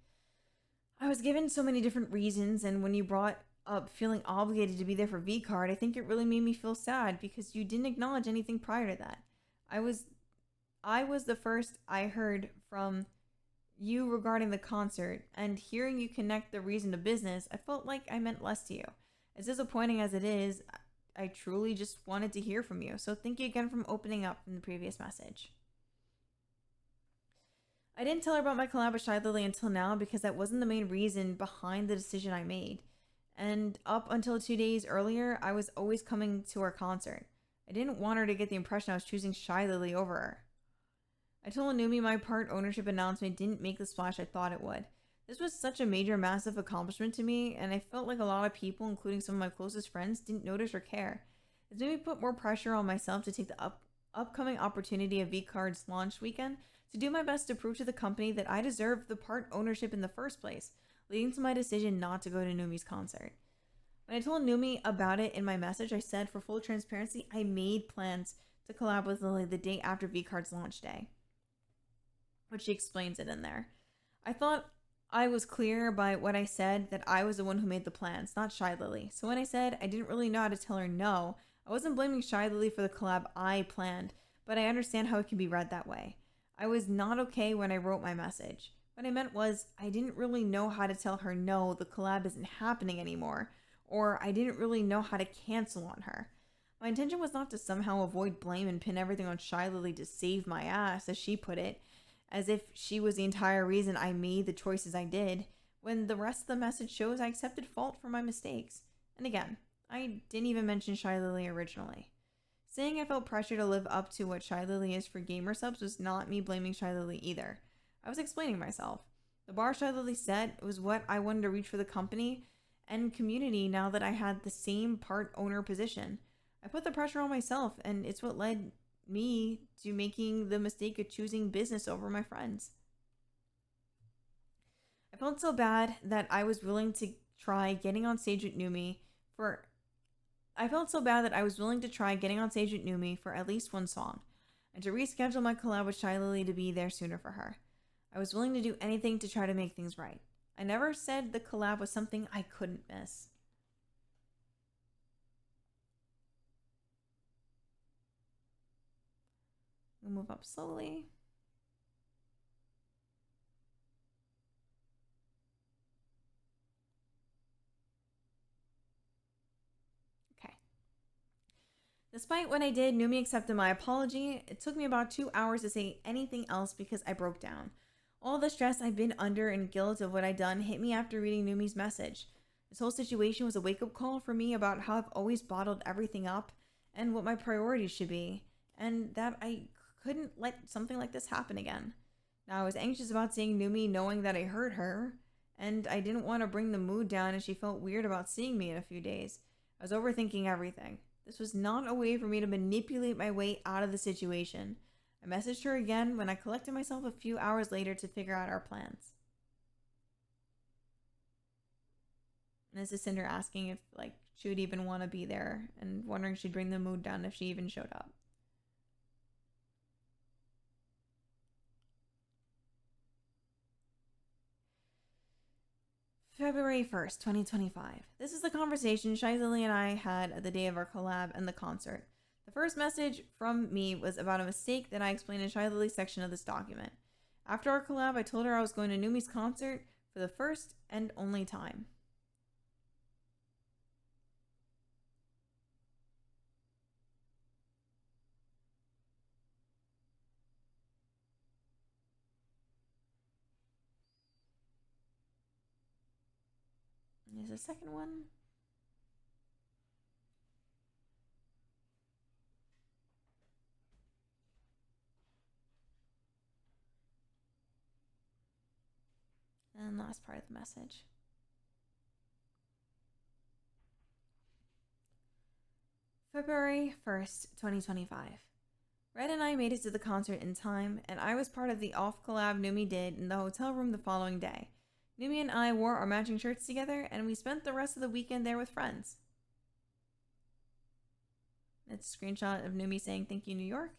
I was given so many different reasons, and when you brought up feeling obligated to be there for V-Card, I think it really made me feel sad because you didn't acknowledge anything prior to that. I was the first I heard from you regarding the concert, and hearing you connect the reason to business, I felt like I meant less to you. As disappointing as it is, I truly just wanted to hear from you, so thank you again for opening up from the previous message. I didn't tell her about my collab with Shy Lily until now because that wasn't the main reason behind the decision I made. And up until 2 days earlier, I was always coming to her concert. I didn't want her to get the impression I was choosing Shy Lily over her. I told Anumi my part ownership announcement didn't make the splash I thought it would. This was such a major, massive accomplishment to me, and I felt like a lot of people, including some of my closest friends, didn't notice or care. It's made me put more pressure on myself to take the upcoming opportunity of V-Card's launch weekend to do my best to prove to the company that I deserve the part ownership in the first place, leading to my decision not to go to Numi's concert. When I told Numi about it in my message, I said, for full transparency, I made plans to collab with Lily the day after V-Card's launch day, which she explains it in there. I thought I was clear by what I said that I was the one who made the plans, not Shy Lily. So when I said I didn't really know how to tell her no, I wasn't blaming Shy Lily for the collab I planned, but I understand how it can be read that way. I was not okay when I wrote my message. What I meant was I didn't really know how to tell her no, the collab isn't happening anymore, or I didn't really know how to cancel on her. My intention was not to somehow avoid blame and pin everything on Shy Lily to save my ass, as she put it, as if she was the entire reason I made the choices I did, when the rest of the message shows I accepted fault for my mistakes. And again, I didn't even mention Shy Lily originally. Saying I felt pressure to live up to what Shy Lily is for gamer subs was not me blaming Shy Lily either. I was explaining myself. The bar Shy Lily set was what I wanted to reach for the company and community now that I had the same part owner position. I put the pressure on myself, and it's what led me to making the mistake of choosing business over my friends. I felt so bad that I was willing to try getting on stage with Numi for at least one song, and to reschedule my collab with Shy Lily to be there sooner for her. I was willing to do anything to try to make things right. I never said the collab was something I couldn't miss. We move up slowly. Okay. Despite what I did, Numi accepted my apology. It took me about 2 hours to say anything else because I broke down. All the stress I've been under and guilt of what I'd done hit me after reading Numi's message. This whole situation was a wake-up call for me about how I've always bottled everything up and what my priorities should be, and that I couldn't let something like this happen again. Now, I was anxious about seeing Numi knowing that I hurt her, and I didn't want to bring the mood down and she felt weird about seeing me in a few days. I was overthinking everything. This was not a way for me to manipulate my way out of the situation. I messaged her again when I collected myself a few hours later to figure out our plans. And this is Sinder asking if she would even want to be there and wondering if she'd bring the mood down if she even showed up. February 1st, 2025. This is the conversation Shizali and I had at the day of our collab and the concert. The first message from me was about a mistake that I explained in Shizali's section of this document. After our collab, I told her I was going to Numi's concert for the first and only time. There's a second one. And last part of the message. February 1st, 2025. Red and I made it to the concert in time, and I was part of the off collab Numi did in the hotel room the following day. Numi and I wore our matching shirts together, and we spent the rest of the weekend there with friends. It's a screenshot of Numi saying, "Thank you, New York."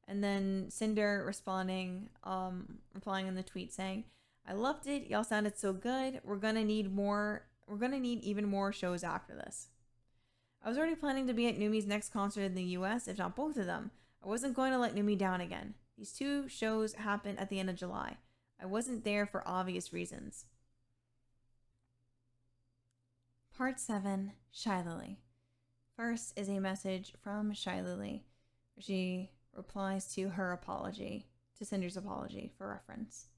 And then Sinder replying in the tweet saying, "I loved it. Y'all sounded so good. We're gonna need even more shows after this." I was already planning to be at Numi's next concert in the US, if not both of them. I wasn't going to let Numi down again. These two shows happened at the end of July. I wasn't there for obvious reasons. Part 7, Shylily. First is a message from Shylily. She replies to her apology, to Cinder's apology for reference.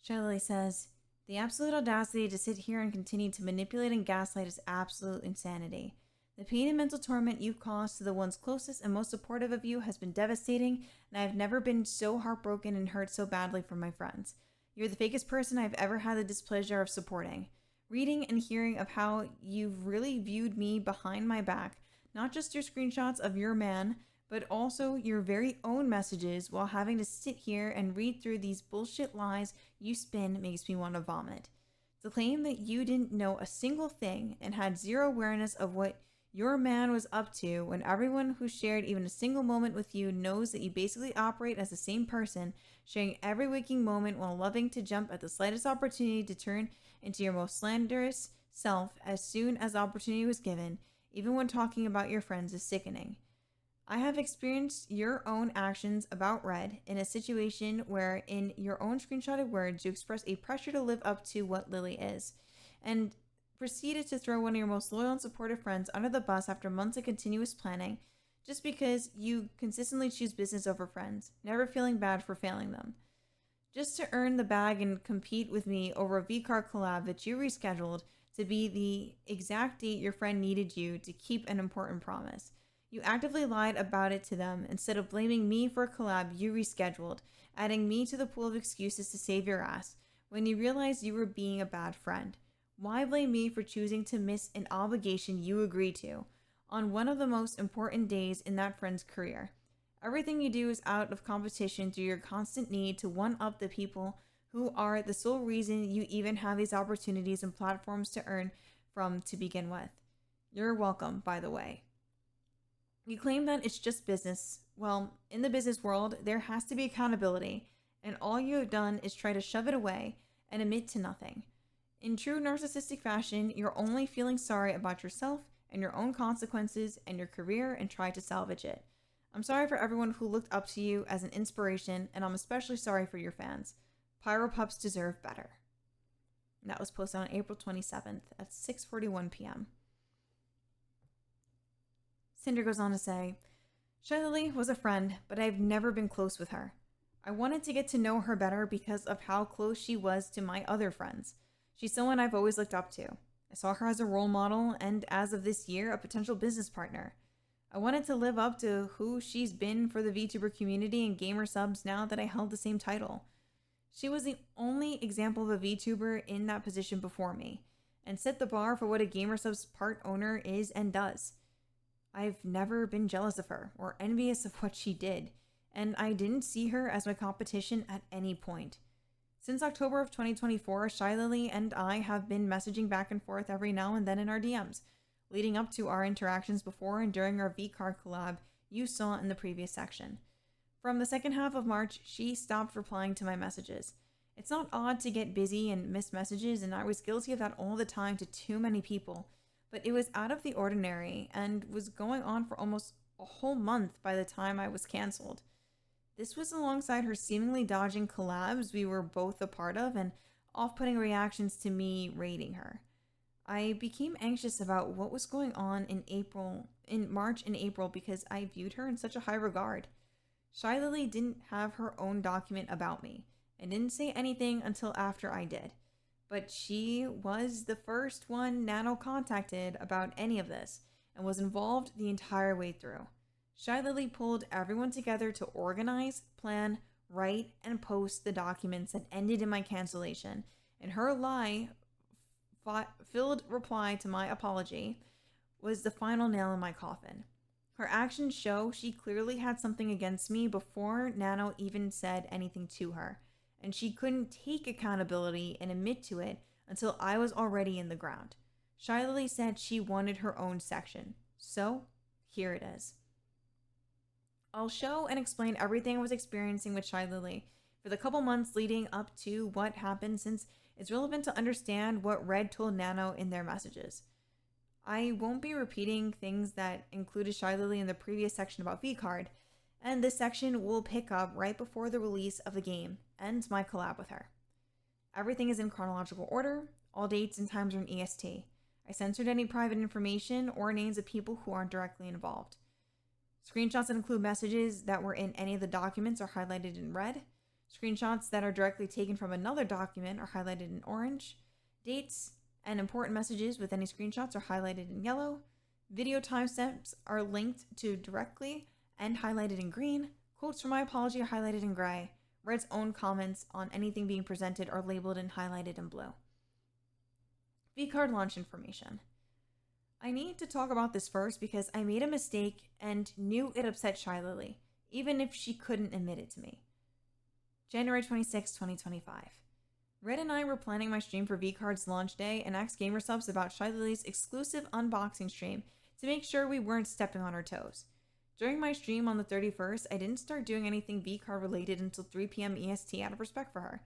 Shylily says, "The absolute audacity to sit here and continue to manipulate and gaslight is absolute insanity. The pain and mental torment you've caused to the ones closest and most supportive of you has been devastating, and I have never been so heartbroken and hurt so badly for my friends. You're the fakest person I've ever had the displeasure of supporting. Reading and hearing of how you've really viewed me behind my back, not just your screenshots of your man, but also your very own messages while having to sit here and read through these bullshit lies you spin makes me want to vomit. To claim that you didn't know a single thing and had zero awareness of what your man was up to when everyone who shared even a single moment with you knows that you basically operate as the same person, sharing every waking moment while loving to jump at the slightest opportunity to turn into your most slanderous self as soon as opportunity was given, even when talking about your friends, is sickening. I have experienced your own actions about Red in a situation where in your own screenshotted words you express a pressure to live up to what Lily is, and proceeded to throw one of your most loyal and supportive friends under the bus after months of continuous planning, just because you consistently choose business over friends, never feeling bad for failing them. Just to earn the bag and compete with me over a VCAR collab that you rescheduled to be the exact date your friend needed you to keep an important promise. You actively lied about it to them instead of blaming me for a collab you rescheduled, adding me to the pool of excuses to save your ass when you realized you were being a bad friend. Why blame me for choosing to miss an obligation you agreed to on one of the most important days in that friend's career? Everything you do is out of competition through your constant need to one-up the people who are the sole reason you even have these opportunities and platforms to earn from to begin with. You're welcome, by the way. You claim that it's just business. Well, in the business world, there has to be accountability, and all you have done is try to shove it away and admit to nothing. In true narcissistic fashion, you're only feeling sorry about yourself and your own consequences and your career and try to salvage it. I'm sorry for everyone who looked up to you as an inspiration, and I'm especially sorry for your fans. Pyropups deserve better. And that was posted on April 27th at 6:41 p.m. Sinder goes on to say, Shiley was a friend, but I've never been close with her. I wanted to get to know her better because of how close she was to my other friends. She's someone I've always looked up to. I saw her as a role model and, as of this year, a potential business partner. I wanted to live up to who she's been for the VTuber community and gamer subs now that I held the same title. She was the only example of a VTuber in that position before me, and set the bar for what a gamer subs part owner is and does. I've never been jealous of her or envious of what she did, and I didn't see her as my competition at any point. Since October of 2024, Shiley and I have been messaging back and forth every now and then in our DMs, leading up to our interactions before and during our V-Card collab you saw in the previous section. From the second half of March, she stopped replying to my messages. It's not odd to get busy and miss messages, and I was guilty of that all the time to too many people, but it was out of the ordinary and was going on for almost a whole month by the time I was canceled. This was alongside her seemingly dodging collabs we were both a part of and off-putting reactions to me raiding her. I became anxious about what was going on in March and April because I viewed her in such a high regard. Shiley didn't have her own document about me and didn't say anything until after I did. But she was the first one Nano contacted about any of this and was involved the entire way through. Shiley pulled everyone together to organize, plan, write, and post the documents that ended in my cancellation, and her lie-filled reply to my apology was the final nail in my coffin. Her actions show she clearly had something against me before Nano even said anything to her, and she couldn't take accountability and admit to it until I was already in the ground. Shiley said she wanted her own section, so here it is. I'll show and explain everything I was experiencing with Shiley for the couple months leading up to what happened, since it's relevant to understand what Red told Nano in their messages. I won't be repeating things that included Shiley in the previous section about V-Card, and this section will pick up right before the release of the game and my collab with her. Everything is in chronological order, all dates and times are in EST. I censored any private information or names of people who aren't directly involved. Screenshots that include messages that were in any of the documents are highlighted in red. Screenshots that are directly taken from another document are highlighted in orange. Dates and important messages with any screenshots are highlighted in yellow. Video timestamps are linked to directly and highlighted in green. Quotes from my apology are highlighted in gray. Red's own comments on anything being presented are labeled and highlighted in blue. V-Card launch information. I need to talk about this first because I made a mistake and knew it upset Shiley, even if she couldn't admit it to me. January 26, 2025. Red and I were planning my stream for V-Card's launch day and asked gamer subs about Shiley's exclusive unboxing stream to make sure we weren't stepping on her toes. During my stream on the 31st, I didn't start doing anything V-Card related until 3 p.m. EST out of respect for her.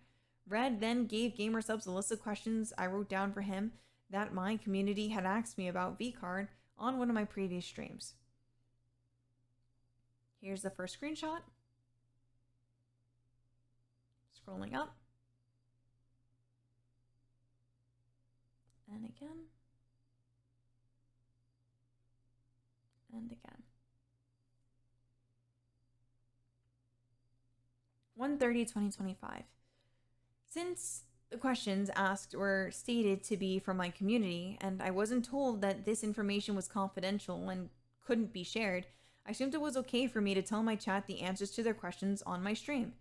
Red then gave gamer subs a list of questions I wrote down for him that my community had asked me about V-Card on one of my previous streams. Here's the first screenshot. Scrolling up. And again. And again. 1/30/2025. Since the questions asked were stated to be from my community, and I wasn't told that this information was confidential and couldn't be shared, I assumed it was okay for me to tell my chat the answers to their questions on my stream.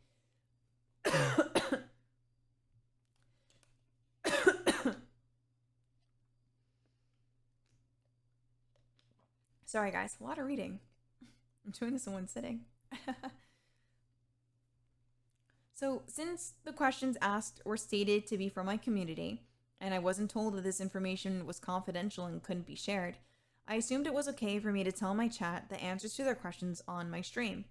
Sorry guys, a lot of reading. I'm doing this in one sitting. So, since the questions asked were stated to be from my community, and I wasn't told that this information was confidential and couldn't be shared, I assumed it was okay for me to tell my chat the answers to their questions on my stream.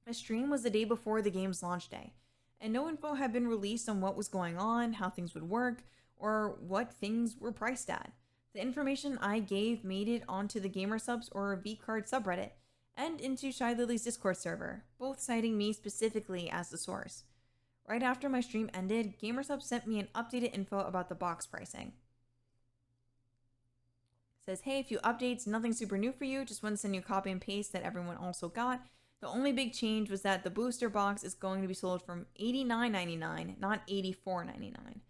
My stream was the day before the game's launch day, and no info had been released on what was going on, how things would work, or what things were priced at. The information I gave made it onto the gamer subs or V-Card subreddit, and into Shy Lily's Discord server, both citing me specifically as the source. Right after my stream ended, GamerSub sent me an updated info about the box pricing. It says, hey, a few updates, nothing super new for you, just want to send you a copy and paste that everyone also got. The only big change was that the booster box is going to be sold from $89.99, not $84.99.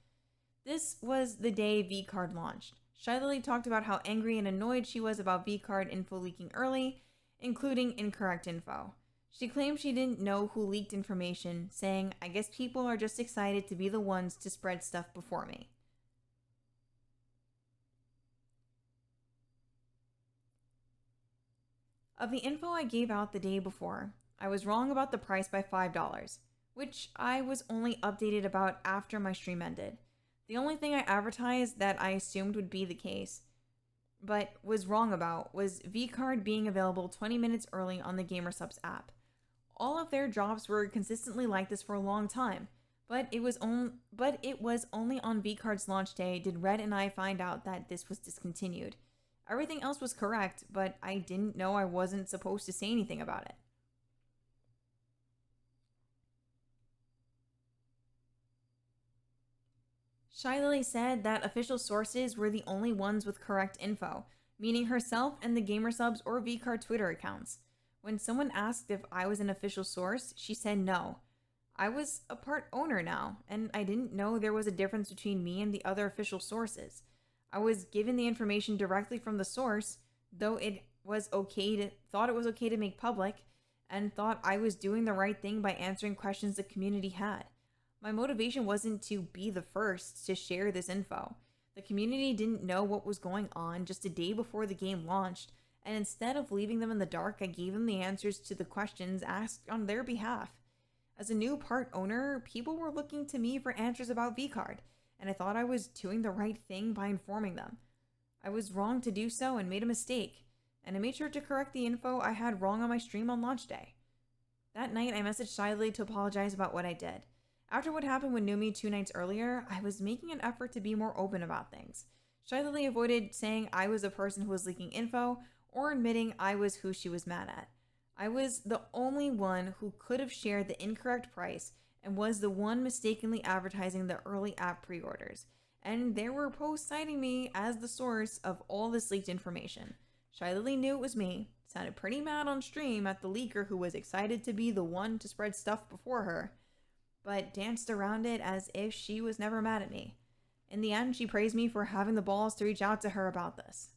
This was the day V-Card launched. Shy Lily talked about how angry and annoyed she was about V-Card info leaking early, including incorrect info. She claimed she didn't know who leaked information, saying, I guess people are just excited to be the ones to spread stuff before me. Of the info I gave out the day before, I was wrong about the price by $5, which I was only updated about after my stream ended. The only thing I advertised that I assumed would be the case, but was wrong about, was V-Card being available 20 minutes early on the GamerSubs app. All of their drops were consistently like this for a long time, but it was only on V-Card's launch day did Red and I find out that this was discontinued. Everything else was correct, but I didn't know I wasn't supposed to say anything about it. Shy Lily said that official sources were the only ones with correct info, meaning herself and the GamerSubs or V-Card Twitter accounts. When someone asked if I was an official source, she said no. I was a part owner now, and I didn't know there was a difference between me and the other official sources. I was given the information directly from the source, though thought it was okay to make public, and thought I was doing the right thing by answering questions the community had. My motivation wasn't to be the first to share this info. The community didn't know what was going on just a day before the game launched, and instead of leaving them in the dark, I gave them the answers to the questions asked on their behalf. As a new part owner, people were looking to me for answers about V-Card, and I thought I was doing the right thing by informing them. I was wrong to do so and made a mistake, and I made sure to correct the info I had wrong on my stream on launch day. That night, I messaged Shy Lily to apologize about what I did. After what happened with Numi 2 nights earlier, I was making an effort to be more open about things. Shy Lily avoided saying I was the person who was leaking info, or admitting I was who she was mad at. I was the only one who could have shared the incorrect price and was the one mistakenly advertising the early app pre-orders. And there were posts citing me as the source of all this leaked information. Shy Lily knew it was me, sounded pretty mad on stream at the leaker who was excited to be the one to spread stuff before her, but danced around it as if she was never mad at me. In the end, she praised me for having the balls to reach out to her about this.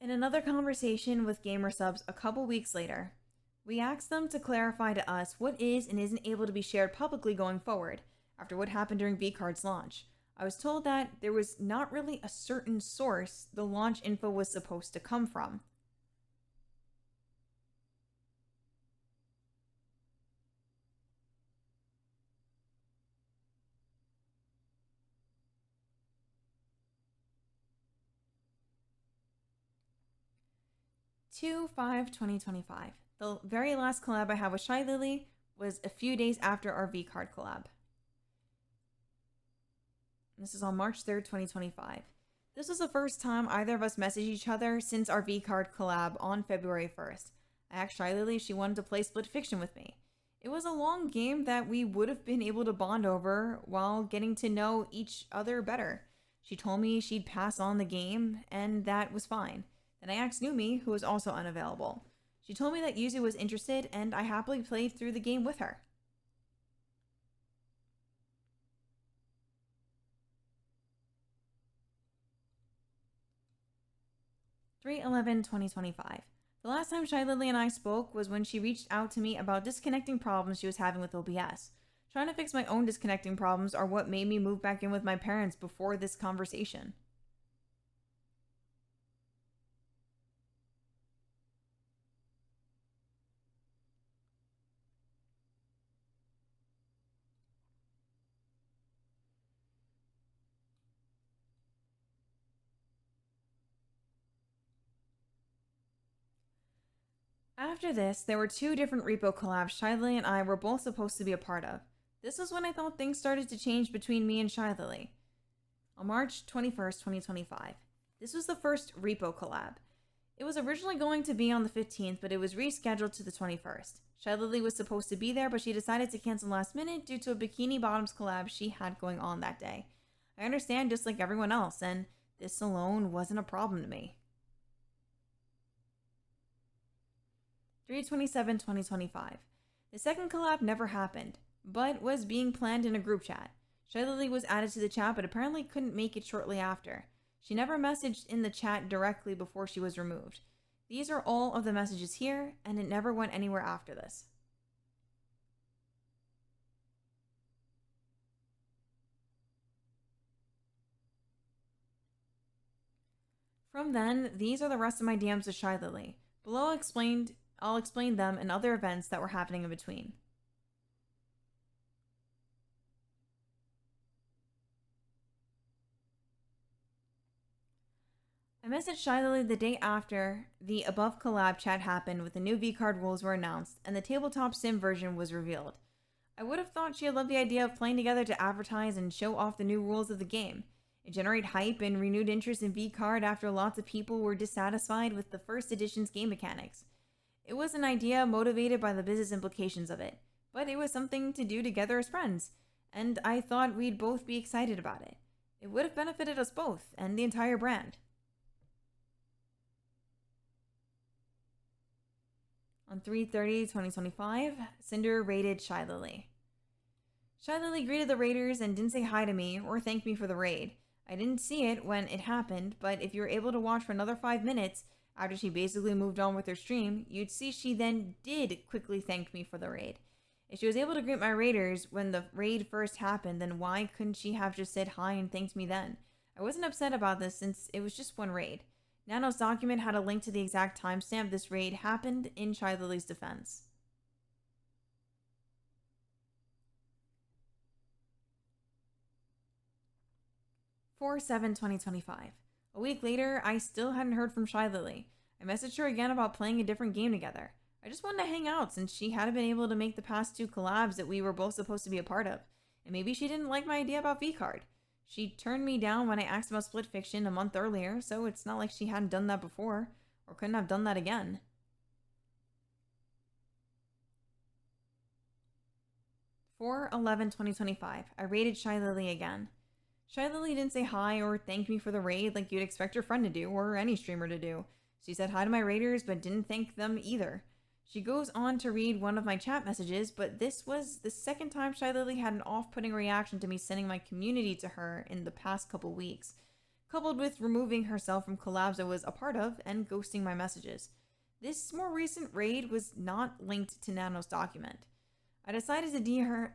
In another conversation with GamerSubs a couple weeks later, we asked them to clarify to us what is and isn't able to be shared publicly going forward after what happened during V-Card's launch. I was told that there was not really a certain source the launch info was supposed to come from. To 5/2025. The very last collab I had with Shy Lily was a few days after our V-Card collab. This is on March 3rd, 2025. This was the first time either of us messaged each other since our V-Card collab on February 1st. I asked Shy Lily if she wanted to play Split Fiction with me. It was a long game that we would have been able to bond over while getting to know each other better. She told me she'd pass on the game, and that was fine. Then I asked Numi, who was also unavailable. She told me that Yuzu was interested, and I happily played through the game with her. 3/11/2025. The last time Shy Lily and I spoke was when she reached out to me about disconnecting problems she was having with OBS. Trying to fix my own disconnecting problems are what made me move back in with my parents before this conversation. After this, there were 2 different repo collabs Shy Lily and I were both supposed to be a part of. This was when I thought things started to change between me and Shy Lily. On March 21st, 2025. This was the first repo collab. It was originally going to be on the 15th, but it was rescheduled to the 21st. Shy Lily was supposed to be there, but she decided to cancel last minute due to a Bikini Bottoms collab she had going on that day. I understand, just like everyone else, and this alone wasn't a problem to me. 3/27/2025. The second collab never happened, but was being planned in a group chat. Shy Lily was added to the chat, but apparently couldn't make it shortly after. She never messaged in the chat directly before she was removed. These are all of the messages here, and it never went anywhere after this. From then, these are the rest of my DMs to Shy Lily. Below I'll explain them and other events that were happening in between. I messaged Shy Lily the day after the above collab chat happened with the new V-card rules were announced and the tabletop sim version was revealed. I would have thought she had loved the idea of playing together to advertise and show off the new rules of the game. It generated hype and renewed interest in V-card after lots of people were dissatisfied with the first edition's game mechanics. It was an idea motivated by the business implications of it, but it was something to do together as friends, and I thought we'd both be excited about it. It would have benefited us both and the entire brand. On 3/30/2025, Sinder raided Shy Lily. Shy Lily greeted the raiders and didn't say hi to me or thank me for the raid. I didn't see it when it happened, but if you were able to watch for another 5 minutes after she basically moved on with her stream, you'd see she then did quickly thank me for the raid. If she was able to greet my raiders when the raid first happened, then why couldn't she have just said hi and thanked me then? I wasn't upset about this since it was just one raid. Nano's document had a link to the exact timestamp this raid happened in Shy Lily's defense. Four 7/2025. A week later, I still hadn't heard from Shy Lily. I messaged her again about playing a different game together. I just wanted to hang out since she hadn't been able to make the past 2 collabs that we were both supposed to be a part of. And maybe she didn't like my idea about V-card. She turned me down when I asked about Split Fiction a month earlier, so it's not like she hadn't done that before, or couldn't have done that again. 4/11/2025. I raided Shy Lily again. Shy Lily didn't say hi or thank me for the raid like you'd expect your friend to do, or any streamer to do. She said hi to my raiders, but didn't thank them either. She goes on to read one of my chat messages, but this was the second time Shy Lily had an off-putting reaction to me sending my community to her in the past couple weeks, coupled with removing herself from collabs I was a part of and ghosting my messages. This more recent raid was not linked to Nano's document. I decided to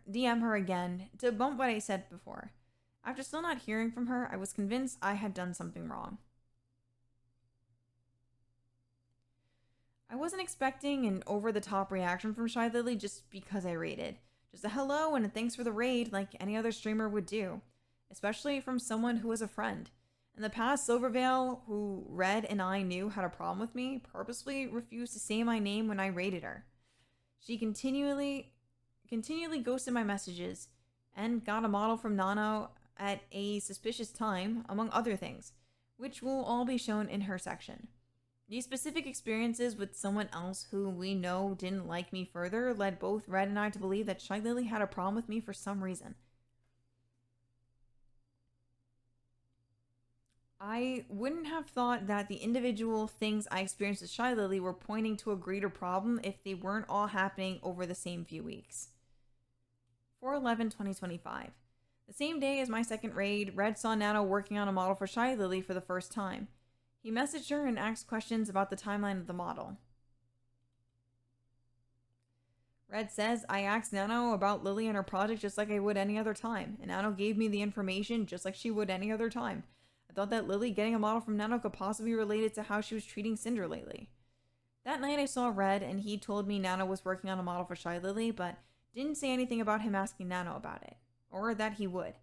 DM her again to bump what I said before. After still not hearing from her, I was convinced I had done something wrong. I wasn't expecting an over-the-top reaction from Shy Lily just because I raided. Just a hello and a thanks for the raid like any other streamer would do, especially from someone who was a friend. In the past, Silverveil, who Red and I knew had a problem with me, purposely refused to say my name when I raided her. She continually ghosted my messages and got a model from Nano at a suspicious time, among other things, which will all be shown in her section. These specific experiences with someone else who we know didn't like me further led both Red and I to believe that Shy Lily had a problem with me for some reason. I wouldn't have thought that the individual things I experienced with Shy Lily were pointing to a greater problem if they weren't all happening over the same few weeks. 4/11/2025. The same day as my second raid, Red saw Nano working on a model for Shy Lily for the first time. He messaged her and asked questions about the timeline of the model. Red says, I asked Nano about Lily and her project just like I would any other time, and Nano gave me the information just like she would any other time. I thought that Lily getting a model from Nano could possibly be related to how she was treating Sinder lately. That night I saw Red, and he told me Nano was working on a model for Shy Lily, but didn't say anything about him asking Nano about it, or that he would.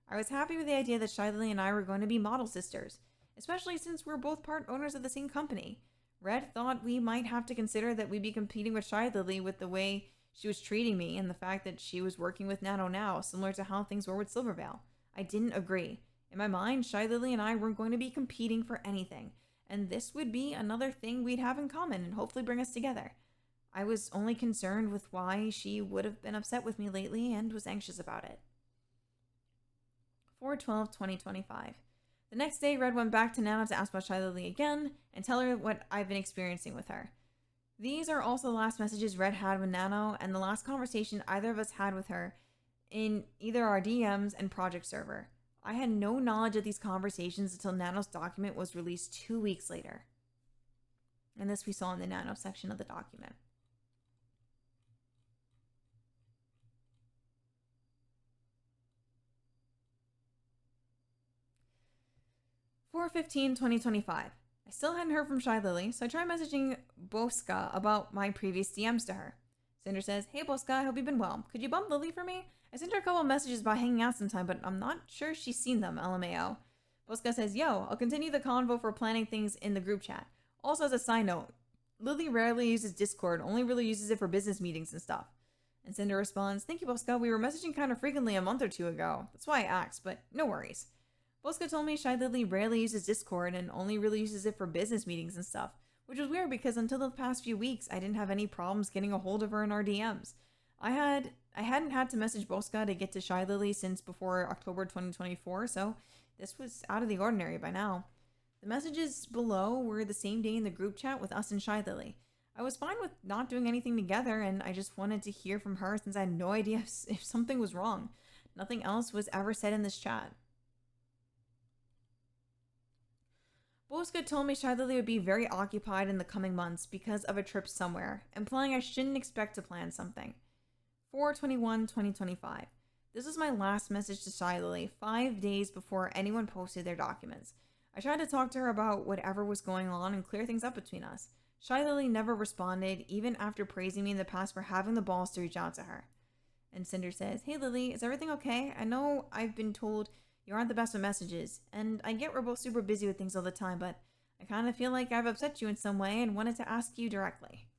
I was happy with the idea that Shy Lily and I were going to be model sisters, especially since we're both part owners of the same company. Red thought we might have to consider that we'd be competing with Shy Lily with the way she was treating me and the fact that she was working with Nano now, similar to how things were with Silvervale. I didn't agree. In my mind, Shy Lily and I weren't going to be competing for anything, and this would be another thing we'd have in common and hopefully bring us together. I was only concerned with why she would have been upset with me lately and was anxious about it. 4/12/2025. The next day, Red went back to Nana to ask about Shy Lily again and tell her what I've been experiencing with her. These are also the last messages Red had with Nano and the last conversation either of us had with her in either our DMs and project server. I had no knowledge of these conversations until Nano's document was released 2 weeks later. And this we saw in the Nano section of the document. 4/15/2025. I still hadn't heard from Shy Lily, so I tried messaging Bosca about my previous DMs to her. Cinder says, "Hey Bosca, I hope you've been well. Could you bump Lily for me? I sent her a couple of messages about hanging out sometime, but I'm not sure she's seen them, LMAO." Bosca says, "Yo, I'll continue the convo for planning things in the group chat. Also, as a side note, Lily rarely uses Discord, only really uses it for business meetings and stuff." And Cinder responds, "Thank you, Bosca. We were messaging kind of frequently a month or two ago. That's why I asked, but no worries." Bosca told me Shy Lily rarely uses Discord and only really uses it for business meetings and stuff, which was weird because until the past few weeks, I didn't have any problems getting a hold of her in our DMs. I hadn't had to message Bosca to get to Shy Lily since before October 2024, so this was out of the ordinary by now. The messages below were the same day in the group chat with us and Shy Lily. I was fine with not doing anything together, and I just wanted to hear from her since I had no idea if something was wrong. Nothing else was ever said in this chat. Bosca told me Shy Lily would be very occupied in the coming months because of a trip somewhere, implying I shouldn't expect to plan something. 4/21/2025. This was my last message to Shy Lily, 5 days before anyone posted their documents. I tried to talk to her about whatever was going on and clear things up between us. Shy Lily never responded, even after praising me in the past for having the balls to reach out to her. And Cinder says, "Hey Lily, is everything okay? I know I've been told you aren't the best with messages, and I get we're both super busy with things all the time, but I kind of feel like I've upset you in some way and wanted to ask you directly."